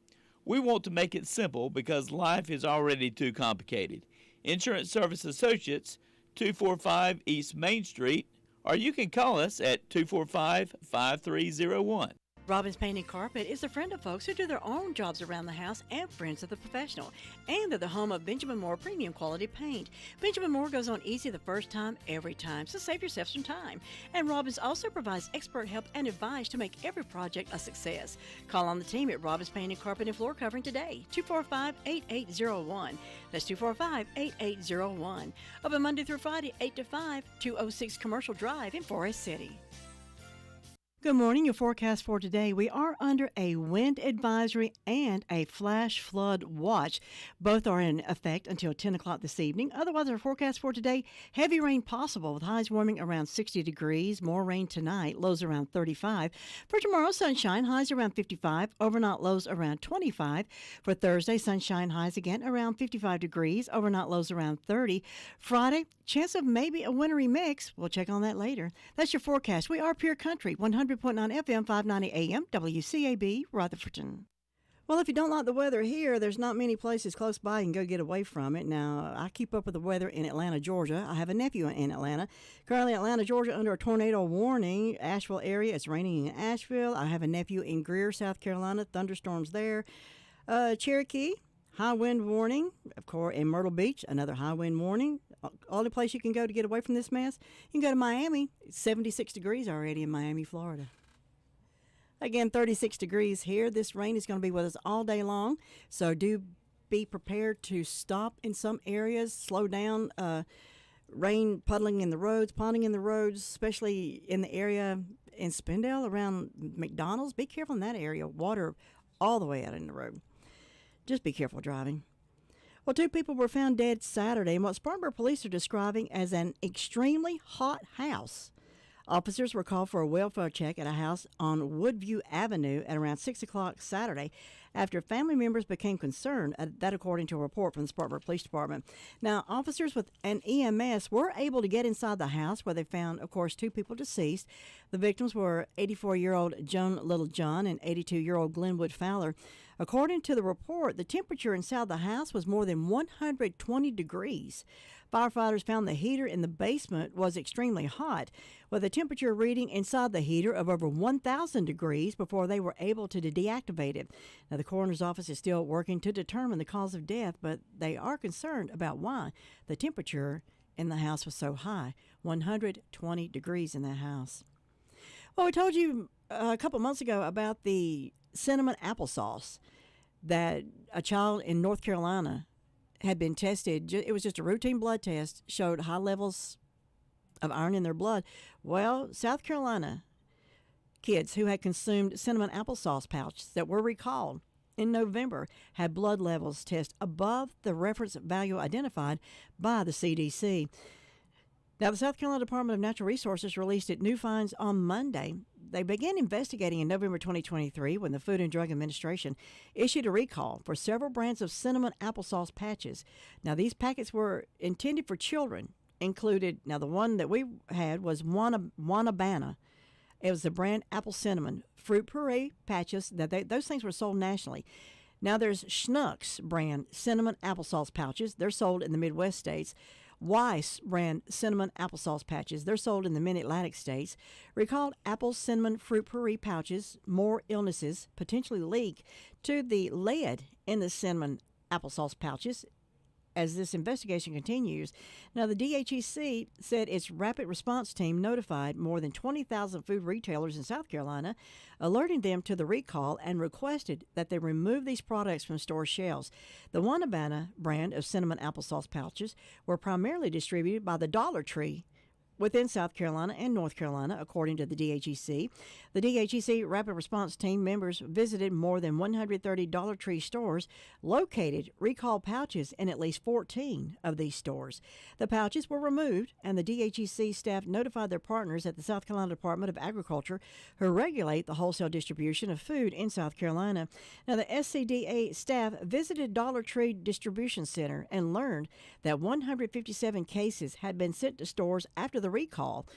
We want to make it simple because life is already too complicated. Insurance Service Associates, 245 East Main Street, or you can call us at 245-5301. Robbins Paint and Carpet is a friend of folks who do their own jobs around the house and friends of the professional. And they're the home of Benjamin Moore Premium Quality Paint. Benjamin Moore goes on easy the first time, every time, so save yourself some time. And Robbins also provides expert help and advice to make every project a success. Call on the team at Robbins Paint and Carpet and Floor Covering today, 245-8801. That's 245-8801. Open Monday through Friday, 8 to 5, 206 Commercial Drive in Forest City. Good morning. Your forecast for today. We are under a wind advisory and a flash flood watch. Both are in effect until 10 o'clock this evening. Otherwise, our forecast for today, heavy rain possible with highs warming around 60 degrees. More rain tonight, lows around 35. For tomorrow, sunshine, highs around 55. Overnight lows around 25. For Thursday, sunshine, highs again around 55 degrees. Overnight lows around 30. Friday, chance of maybe a wintry mix. We'll check on that later. That's your forecast. We are Pure Country, 100.9 FM, 590 AM, WCAB, Rutherfordton. Well, if you don't like the weather here, there's not many places close by you can go get away from it. Now, I keep up with the weather in Atlanta, Georgia. I have a nephew in Atlanta. Currently, Atlanta, Georgia, under a tornado warning. Asheville area, it's raining in Asheville. I have a nephew in Greer, South Carolina. Thunderstorms there. Cherokee, high wind warning. Of course, in Myrtle Beach, another high wind warning. Only place you can go to get away from this mess, you can go to Miami. It's 76 degrees already in Miami, Florida. Again, 36 degrees here. This rain is going to be with us all day long, so do be prepared to stop in some areas, slow down. Rain puddling in the roads, ponding in the roads, especially in the area in Spindale around McDonald's. Be careful in that area. Water all the way out in the road. Just be careful driving. Well, 2 people were found dead Saturday in what Spartanburg police are describing as an extremely hot house. Officers were called for a welfare check at a house on Woodview Avenue at around 6 o'clock Saturday after family members became concerned, that according to a report from the Spartanburg Police Department. Now, officers with an EMS were able to get inside the house where they found, of course, 2 people deceased. The victims were 84-year-old Joan Littlejohn and 82-year-old Glenwood Fowler. According to the report, the temperature inside the house was more than 120 degrees. Firefighters found the heater in the basement was extremely hot, with a temperature reading inside the heater of over 1,000 degrees before they were able to deactivate it. Now, the coroner's office is still working to determine the cause of death, but they are concerned about why the temperature in the house was so high, 120 degrees in that house. Well, we told you a couple months ago about the cinnamon applesauce that a child in North Carolina had been tested. It was just a routine blood test, showed high levels of iron in their blood. Well, South Carolina kids who had consumed cinnamon applesauce pouches that were recalled in November had blood levels test above the reference value identified by the CDC. Now, the South Carolina Department of Natural Resources released its new finds on Monday. They began investigating in November 2023 when the Food and Drug Administration issued a recall for several brands of cinnamon applesauce patches. Now, these packets were intended for children, included, now the one that we had was Wanabana. It was the brand Apple Cinnamon Fruit Puree patches. Those things were sold nationally. Now there's Schnucks brand cinnamon applesauce pouches. They're sold in the Midwest states. Weiss brand cinnamon applesauce patches. They're sold in the Mid-Atlantic states. Recalled Apple Cinnamon Fruit Puree pouches. More illnesses potentially leak to the lead in the cinnamon applesauce pouches as this investigation continues. Now, the DHEC said its rapid response team notified more than 20,000 food retailers in South Carolina, alerting them to the recall and requested that they remove these products from store shelves. The Wanabana brand of cinnamon applesauce pouches were primarily distributed by the Dollar Tree within South Carolina and North Carolina, according to the DHEC. The DHEC Rapid Response Team members visited more than 130 Dollar Tree stores, located recalled pouches in at least 14 of these stores. The pouches were removed, and the DHEC staff notified their partners at the South Carolina Department of Agriculture, who regulate the wholesale distribution of food in South Carolina. Now, the SCDA staff visited Dollar Tree Distribution Center and learned that 157 cases had been sent to stores after the recall,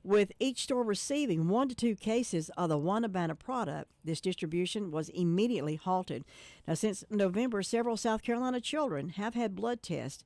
with each store receiving 1 to 2 cases of the Wanabana product. This distribution was immediately halted. Now, since November, several South Carolina children have had blood tests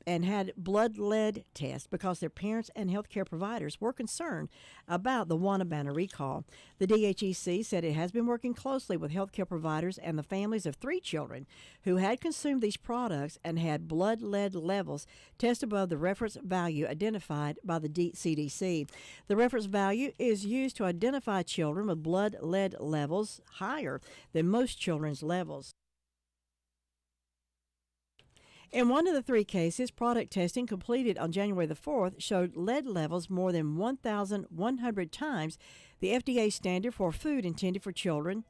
and had blood lead tests because their parents and healthcare providers were concerned about the Wanabana recall. The DHEC said it has been working closely with healthcare providers and the families of 3 children who had consumed these products and had blood lead levels test above the reference value identified by the CDC. The reference value is used to identify children with blood lead levels higher than most children's levels. In one of the 3 cases, product testing completed on January the 4th showed lead levels more than 1,100 times the FDA standard for food intended for children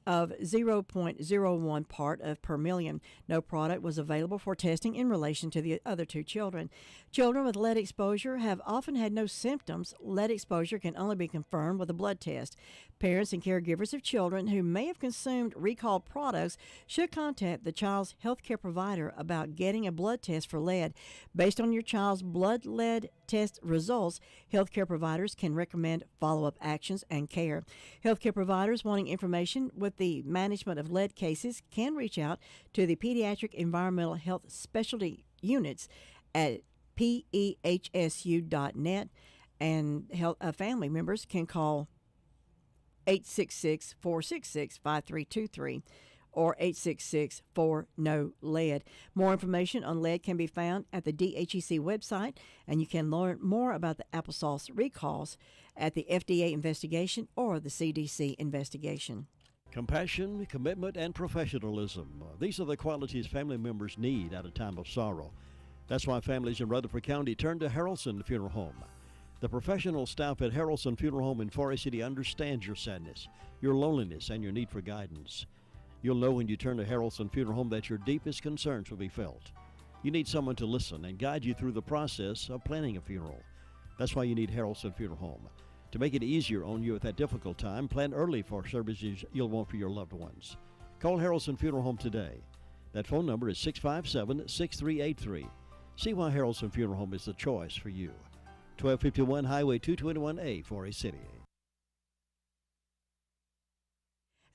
of 0.01 part of per million. No product was available for testing in relation to the other 2 children. Children with lead exposure have often had no symptoms. Lead exposure can only be confirmed with a blood test. Parents and caregivers of children who may have consumed recalled products should contact the child's healthcare provider about getting a blood test for lead. Based on your child's blood lead test results, healthcare providers can recommend follow-up actions and care. Healthcare providers wanting information with the management of lead cases can reach out to the Pediatric Environmental Health Specialty Units at pehsu.net, and family members can call 866-466-5323 or 866-4-NO-LEAD. More information on lead can be found at the DHEC website, and you can learn more about the applesauce recalls at the FDA investigation or the CDC investigation. Compassion, commitment, and professionalism. These are the qualities family members need at a time of sorrow. That's why families in Rutherford County turn to Harrelson Funeral Home. The professional staff at Harrelson Funeral Home in Forest City understands your sadness, your loneliness, and your need for guidance. You'll know when you turn to Harrelson Funeral Home that your deepest concerns will be felt. You need someone to listen and guide you through the process of planning a funeral. That's why you need Harrelson Funeral Home. To make it easier on you at that difficult time, plan early for services you'll want for your loved ones. Call Harrelson Funeral Home today. That phone number is 657-6383. See why Harrelson Funeral Home is the choice for you. 1251 Highway 221A, Forest City.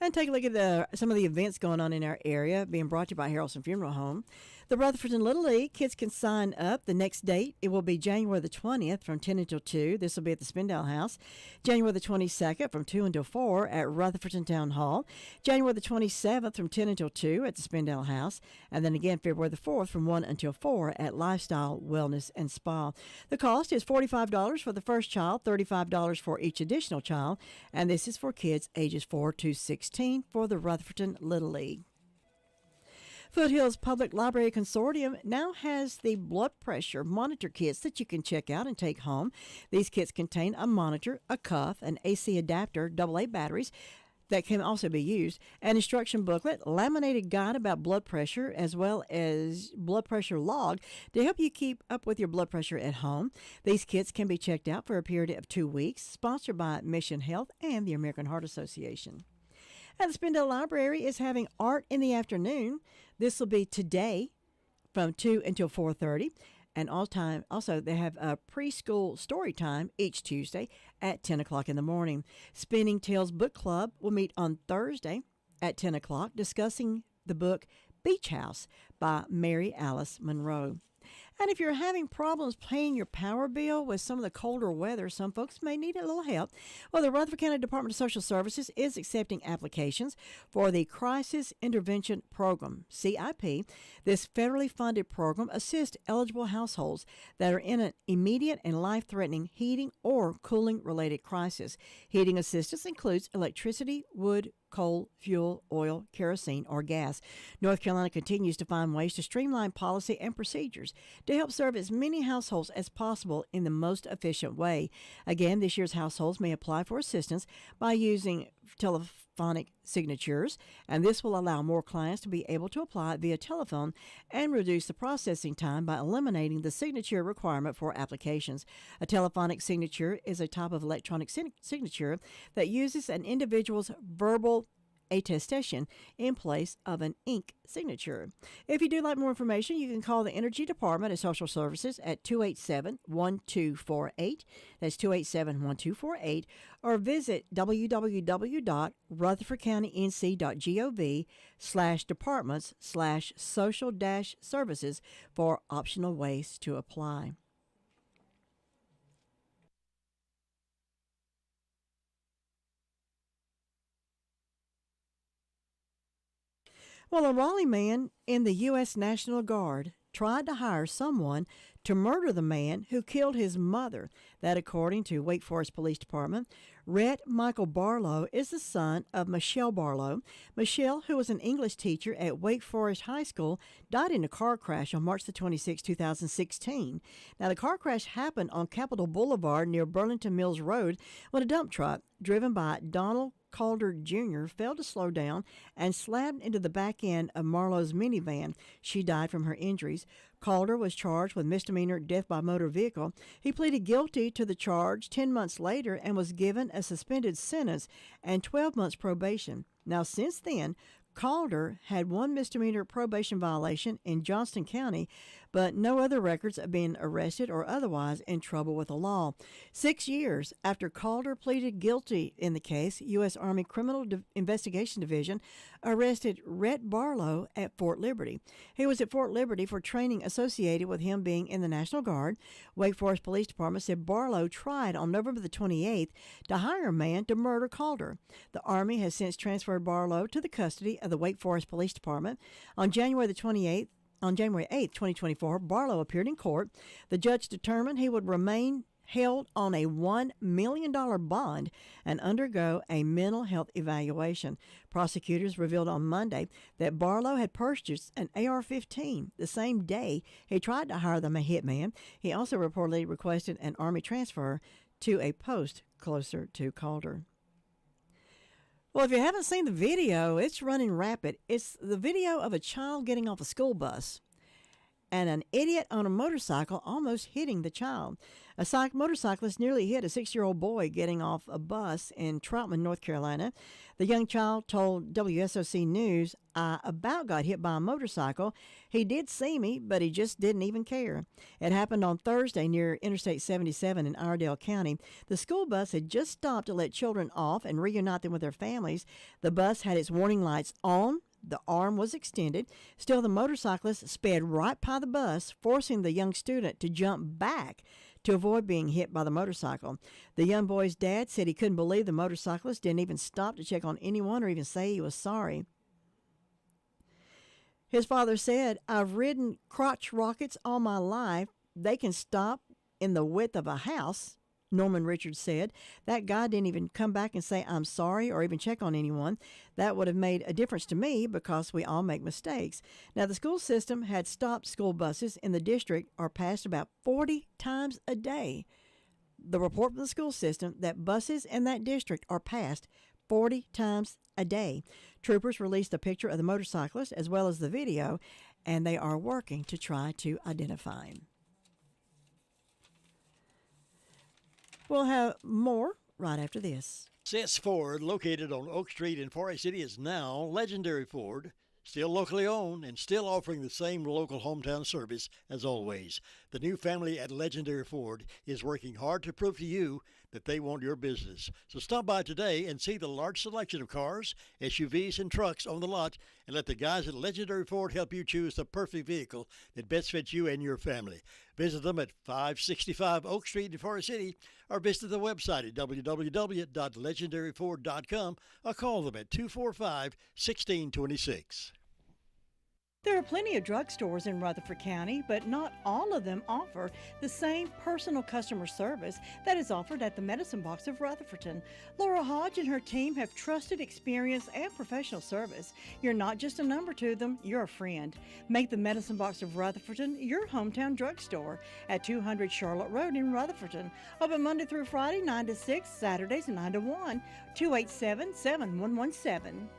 And take a look at some of the events going on in our area, being brought to you by Harrelson Funeral Home. The Rutherford Little League, kids can sign up. The next date, it will be January the 20th from 10 until 2. This will be at the Spindale House. January the 22nd from 2 until 4 at Rutherford Town Hall. January the 27th from 10 until 2 at the Spindale House. And then again, February the 4th from 1 until 4 at Lifestyle Wellness and Spa. The cost is $45 for the first child, $35 for each additional child. And this is for kids ages 4 to 16 for the Rutherford Little League. Foothills Public Library Consortium now has the blood pressure monitor kits that you can check out and take home. These kits contain a monitor, a cuff, an AC adapter, AA batteries that can also be used, an instruction booklet, laminated guide about blood pressure, as well as blood pressure log to help you keep up with your blood pressure at home. These kits can be checked out for a period of 2 weeks, sponsored by Mission Health and the American Heart Association. And the Spindale Library is having art in the afternoon. This will be today from 2 until 4:30. And also, they have a preschool story time each Tuesday at 10 o'clock in the morning. Spinning Tales Book Club will meet on Thursday at 10 o'clock discussing the book Beach House by Mary Alice Monroe. And if you're having problems paying your power bill with some of the colder weather, some folks may need a little help. Well, the Rutherford County Department of Social Services is accepting applications for the Crisis Intervention Program, CIP. This federally funded program assists eligible households that are in an immediate and life-threatening heating or cooling-related crisis. Heating assistance includes electricity, wood, coal, fuel, oil, kerosene, or gas. North Carolina continues to find ways to streamline policy and procedures to help serve as many households as possible in the most efficient way. Again, this year's households may apply for assistance by using telephonic signatures, and this will allow more clients to be able to apply via telephone and reduce the processing time by eliminating the signature requirement for applications. A telephonic signature is a type of electronic signature that uses an individual's verbal attestation in place of an ink signature. If you do like more information, you can call the Energy Department of Social Services at 287-1248. That's 287-1248, or visit www.rutherfordcountync.gov/departments/social-services for optional ways to apply. Well, a Raleigh man in the U.S. National Guard tried to hire someone to murder the man who killed his mother. That, according to Wake Forest Police Department. Rhett Michael Barlow is the son of Michelle Barlow. Michelle, who was an English teacher at Wake Forest High School, died in a car crash on March the 26, 2016. Now, the car crash happened on Capitol Boulevard near Burlington Mills Road when a dump truck driven by Donald Calder Jr. failed to slow down and slammed into the back end of Marlowe's minivan. She died from her injuries. Calder was charged with misdemeanor death by motor vehicle. He pleaded guilty to the charge 10 months later and was given a suspended sentence and 12 months probation. Now, since then, Calder had one misdemeanor probation violation in Johnston County, but no other records of being arrested or otherwise in trouble with the law. 6 years after Calder pleaded guilty in the case, U.S. Army Criminal Investigation Division arrested Rhett Barlow at Fort Liberty. He was at Fort Liberty for training associated with him being in the National Guard. Wake Forest Police Department said Barlow tried on November the 28th to hire a man to murder Calder. The Army has since transferred Barlow to the custody of the Wake Forest Police Department. On January 8th, 2024, Barlow appeared in court. The judge determined he would remain held on a $1 million bond and undergo a mental health evaluation. Prosecutors revealed on Monday that Barlow had purchased an AR-15 the same day he tried to hire the hitman. He also reportedly requested an Army transfer to a post closer to Calder. Well, if you haven't seen the video, it's running rapid. It's the video of a child getting off a school bus and an idiot on a motorcycle almost hitting the child. A motorcyclist nearly hit a 6-year-old boy getting off a bus in Troutman, North Carolina. The young child told WSOC News, "I about got hit by a motorcycle. He did see me, but he just didn't even care." It happened on Thursday near Interstate 77 in Iredell County. The school bus had just stopped to let children off and reunite them with their families. The bus had its warning lights on. The arm was extended. Still, the motorcyclist sped right by the bus, forcing the young student to jump back to avoid being hit by the motorcycle. The young boy's dad said he couldn't believe the motorcyclist didn't even stop to check on anyone or even say he was sorry. His father said, "I've ridden crotch rockets all my life. They can stop in the width of a house." Norman Richards said, "That guy didn't even come back and say I'm sorry or even check on anyone. That would have made a difference to me because we all make mistakes." Now, the school system had stopped school buses in the district are passed about 40 times a day. The report from the school system that buses in that district are passed 40 times a day. Troopers released a picture of the motorcyclist as well as the video, and they are working to try to identify him. We'll have more right after this. Sis Ford, located on Oak Street in Forest City, is now Legendary Ford. Still locally owned and still offering the same local hometown service as always. The new family at Legendary Ford is working hard to prove to you that they want your business. So stop by today and see the large selection of cars, SUVs, and trucks on the lot, and let the guys at Legendary Ford help you choose the perfect vehicle that best fits you and your family. Visit them at 565 Oak Street in Forest City or visit the website at www.legendaryford.com or call them at 245-1626. There are plenty of drugstores in Rutherford County, but not all of them offer the same personal customer service that is offered at the Medicine Box of Rutherfordton. Laura Hodge and her team have trusted experience and professional service. You're not just a number to them, you're a friend. Make the Medicine Box of Rutherfordton your hometown drugstore at 200 Charlotte Road in Rutherfordton. Open Monday through Friday, 9 to 6, Saturdays 9 to 1, 287-7117.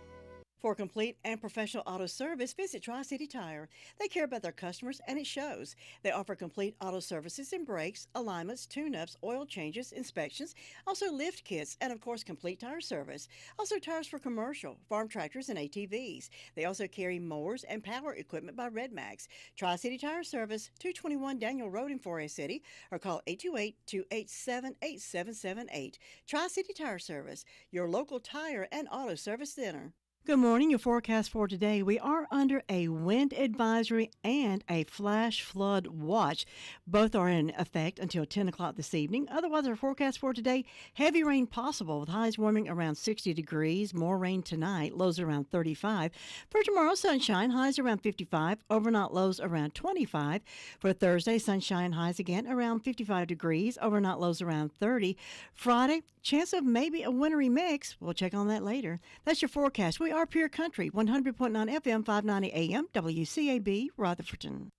For complete and professional auto service, visit Tri-City Tire. They care about their customers, and it shows. They offer complete auto services in brakes, alignments, tune-ups, oil changes, inspections, also lift kits, and of course, complete tire service. Also tires for commercial, farm tractors, and ATVs. They also carry mowers and power equipment by Red Max. Tri-City Tire Service, 221 Daniel Road in Forest City, or call 828-287-8778. Tri-City Tire Service, your local tire and auto service center. Good morning. Your forecast for today. We are under a wind advisory and a flash flood watch. Both are in effect until 10 o'clock this evening. Otherwise, our forecast for today, heavy rain possible with highs warming around 60 degrees. More rain tonight, lows around 35. For tomorrow, sunshine, highs around 55. Overnight lows around 25. For Thursday, sunshine, highs again around 55 degrees. Overnight lows around 30. Friday, chance of maybe a wintry mix. We'll check on that later. That's your forecast. We are Pure Country, 100.9 FM, 590 AM, WCAB, Rutherfordton.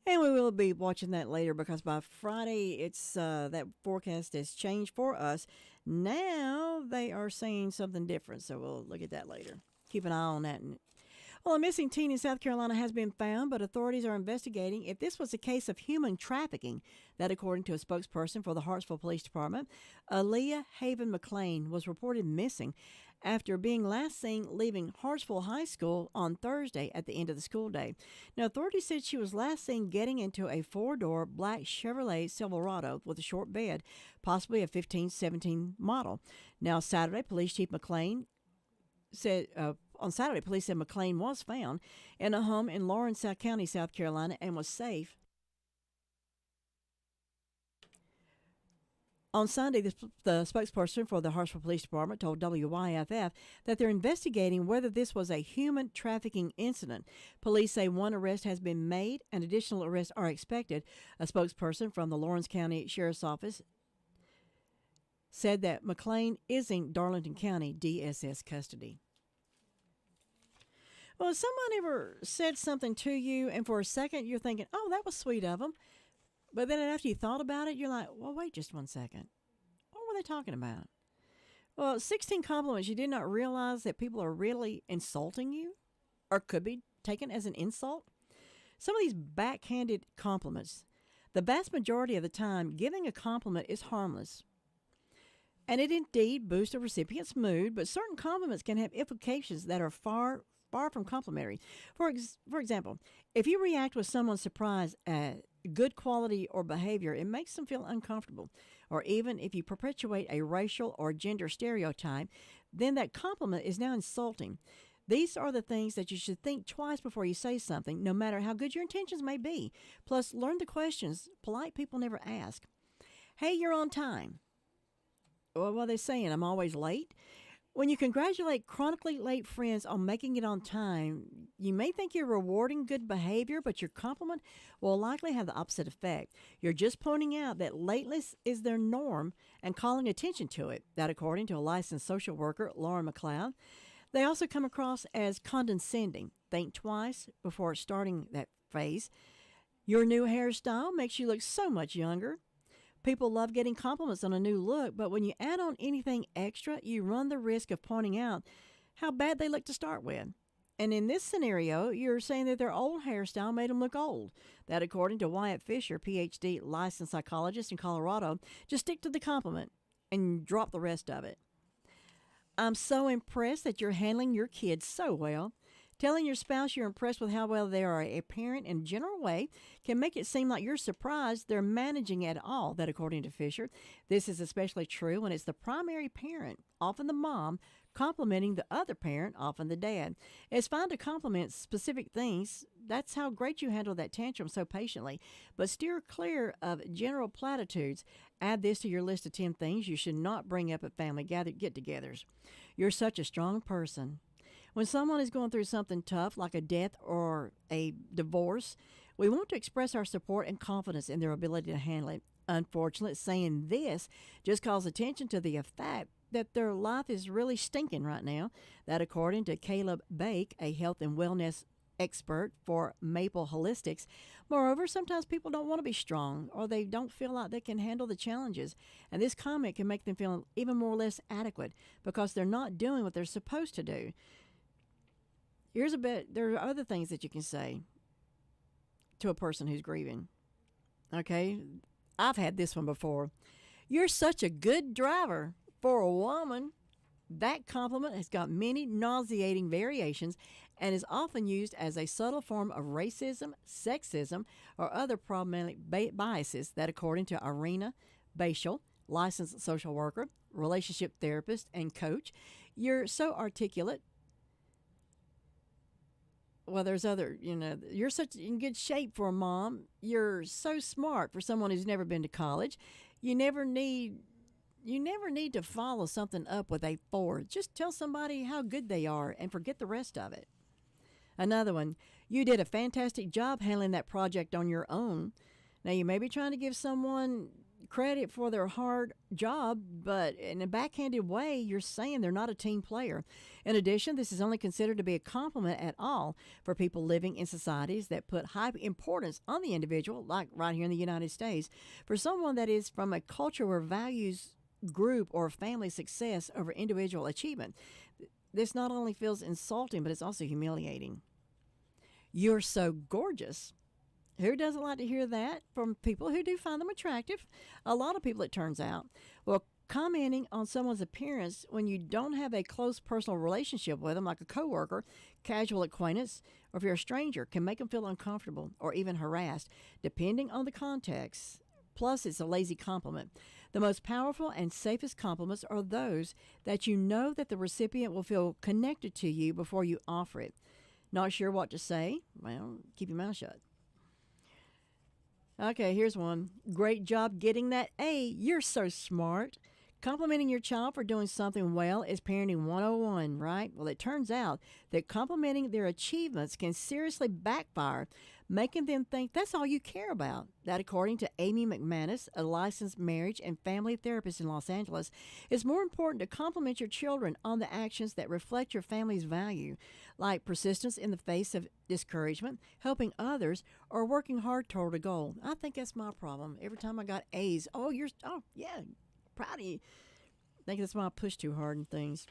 And we will be watching that later because by Friday, it's that forecast has changed for us. Now they are saying something different, so we'll look at that later. Keep an eye on that. Well, a missing teen in South Carolina has been found, but authorities are investigating if this was a case of human trafficking. That, according to a spokesperson for the Hartsville Police Department, Aaliyah Haven McLean was reported missing after being last seen leaving Hartsville High School on Thursday at the end of the school day. Now, authorities said she was last seen getting into a four-door black Chevrolet Silverado with a short bed, possibly a 15-17 model. Now, Saturday, Police Chief McLean said... On Saturday, police said McLean was found in a home in Lawrence County, South Carolina, and was safe. On Sunday, the spokesperson for the Hartsville Police Department told WYFF that they're investigating whether this was a human trafficking incident. Police say one arrest has been made and additional arrests are expected. A spokesperson from the Lawrence County Sheriff's Office said that McLean is in Darlington County DSS custody. Well, if someone ever said something to you and for a second you're thinking, oh, that was sweet of them, but then after you thought about it, you're like, well, wait just 1 second. What were they talking about? Well, 16 compliments you did not realize that people are really insulting you or could be taken as an insult. Some of these backhanded compliments, the vast majority of the time, giving a compliment is harmless. And it indeed boosts a recipient's mood, but certain compliments can have implications that are far from complimentary. For example, if you react with someone's surprise at good quality or behavior, it makes them feel uncomfortable. Or even if you perpetuate a racial or gender stereotype, then that compliment is now insulting. These are the things that you should think twice before you say something, no matter how good your intentions may be. Plus, learn the questions polite people never ask. Hey, you're on time. Well, what are they saying? I'm always late? When you congratulate chronically late friends on making it on time, you may think you're rewarding good behavior, but your compliment will likely have the opposite effect. You're just pointing out that lateness is their norm and calling attention to it. That, according to a licensed social worker, Laura McLeod. They also come across as condescending. Think twice before starting that phase. Your new hairstyle makes you look so much younger. People love getting compliments on a new look, but when you add on anything extra, you run the risk of pointing out how bad they look to start with. And in this scenario, you're saying that their old hairstyle made them look old. That, according to Wyatt Fisher, PhD licensed psychologist in Colorado, just stick to the compliment and drop the rest of it. I'm so impressed that you're handling your kids so well. Telling your spouse you're impressed with how well they are a parent in a general way can make it seem like you're surprised they're managing at all. That, according to Fisher. This is especially true when it's the primary parent, often the mom, complimenting the other parent, often the dad. It's fine to compliment specific things. That's how great you handle that tantrum so patiently. But steer clear of general platitudes. Add this to your list of 10 things you should not bring up at family get-togethers. You're such a strong person. When someone is going through something tough, like a death or a divorce, we want to express our support and confidence in their ability to handle it. Unfortunately, saying this just calls attention to the fact that their life is really stinking right now. That, according to Caleb Bake, a health and wellness expert for Maple Holistics. Moreover, sometimes people don't want to be strong, or they don't feel like they can handle the challenges. And this comment can make them feel even more less adequate because they're not doing what they're supposed to do. Here's a bit. There are other things that you can say to a person who's grieving. Okay? I've had this one before. You're such a good driver for a woman. That compliment has got many nauseating variations and is often used as a subtle form of racism, sexism, or other problematic biases. That, according to Irina Bashel, licensed social worker, relationship therapist, and coach. You're so articulate. Well, there's other, you're such in good shape for a mom. You're so smart for someone who's never been to college. You never need to follow something up with a for. Just tell somebody how good they are and forget the rest of it. Another one, you did a fantastic job handling that project on your own. Now, you may be trying to give someone credit for their hard job, but in a backhanded way, you're saying they're not a team player. In addition, this is only considered to be a compliment at all for people living in societies that put high importance on the individual, like right here in the United States. For someone that is from a culture where values group or family success over individual achievement, this not only feels insulting, but it's also humiliating. You're so gorgeous. Who doesn't like to hear that from people who do find them attractive? A lot of people, it turns out. Well, commenting on someone's appearance when you don't have a close personal relationship with them, like a coworker, casual acquaintance, or if you're a stranger, can make them feel uncomfortable or even harassed, depending on the context. Plus, it's a lazy compliment. The most powerful and safest compliments are those that you know that the recipient will feel connected to you before you offer it. Not sure what to say? Well, keep your mouth shut. Okay, here's one. Great job getting that A. You're so smart. Complimenting your child for doing something well is parenting 101, right? Well, it turns out that complimenting their achievements can seriously backfire, making them think that's all you care about. That, according to Amy McManus, a licensed marriage and family therapist in Los Angeles, it's more important to compliment your children on the actions that reflect your family's value, like persistence in the face of discouragement, helping others, or working hard toward a goal. I think that's my problem. Every time I got A's, yeah, proud of you. I think that's why I push too hard and things.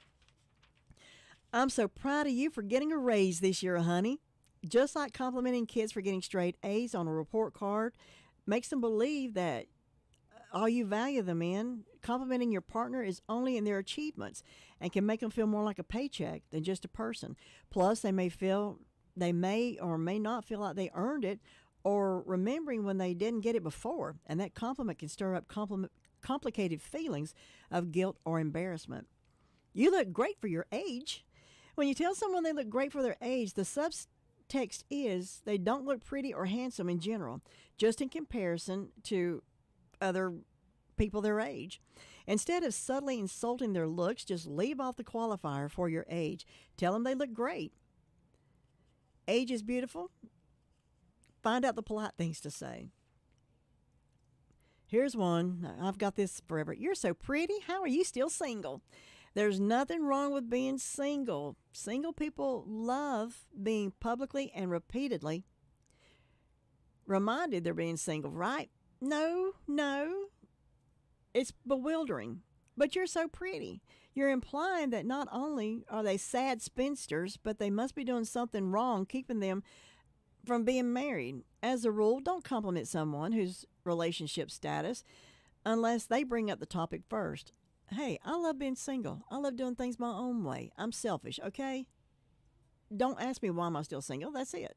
I'm so proud of you for getting a raise this year, honey. Just like complimenting kids for getting straight A's on a report card makes them believe that all you value them in, complimenting your partner is only in their achievements and can make them feel more like a paycheck than just a person. Plus, they may or may not feel like they earned it or remembering when they didn't get it before, and that compliment can stir up complicated feelings of guilt or embarrassment. You look great for your age. When you tell someone they look great for their age, the subtext is they don't look pretty or handsome in general, just in comparison to other people their age. Instead of subtly insulting their looks, just leave off the qualifier for your age. Tell them they look great. Age is beautiful. Find out the polite things to say. Here's one. I've got this forever. You're so pretty. How are you still single? There's nothing wrong with being single. Single people love being publicly and repeatedly reminded they're being single, right? No. It's bewildering. But you're so pretty. You're implying that not only are they sad spinsters, but they must be doing something wrong keeping them from being married. As a rule, don't compliment someone whose relationship status unless they bring up the topic first. Hey, I love being single. I love doing things my own way. I'm selfish, okay? Don't ask me why am I still single. That's it.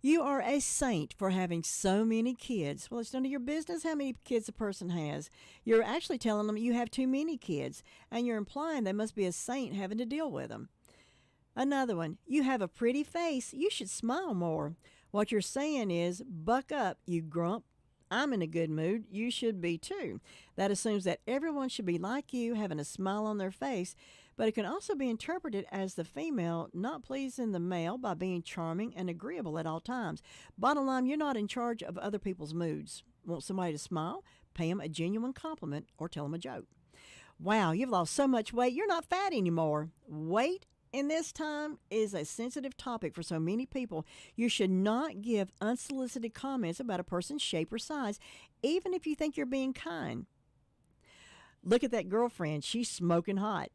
You are a saint for having so many kids. Well, it's none of your business how many kids a person has. You're actually telling them you have too many kids, and you're implying they must be a saint having to deal with them. Another one, you have a pretty face. You should smile more. What you're saying is, buck up, you grump. I'm in a good mood. You should be too. That assumes that everyone should be like you, having a smile on their face, but it can also be interpreted as the female not pleasing the male by being charming and agreeable at all times. Bottom line, you're not in charge of other people's moods. Want somebody to smile? Pay them a genuine compliment or tell them a joke. Wow, you've lost so much weight. You're not fat anymore. Weight in this time is a sensitive topic for so many people. You should not give unsolicited comments about a person's shape or size, even if you think you're being kind. Look at that girlfriend. She's smoking hot.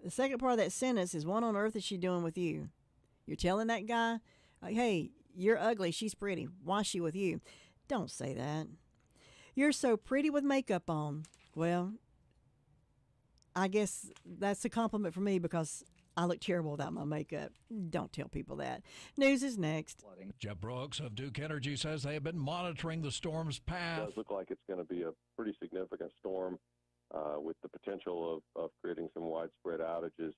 The second part of that sentence is, what on earth is she doing with you? You're telling that guy, hey, you're ugly, she's pretty. Why's she with you? Don't say that. You're so pretty with makeup on. Well, I guess that's a compliment for me because I look terrible without my makeup. Don't tell people that. News is next. Jeff Brooks of Duke Energy says they have been monitoring the storm's path. It does look like it's going to be a pretty significant storm with the potential of creating some widespread outages.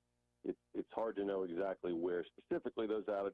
It's hard to know exactly where specifically those outages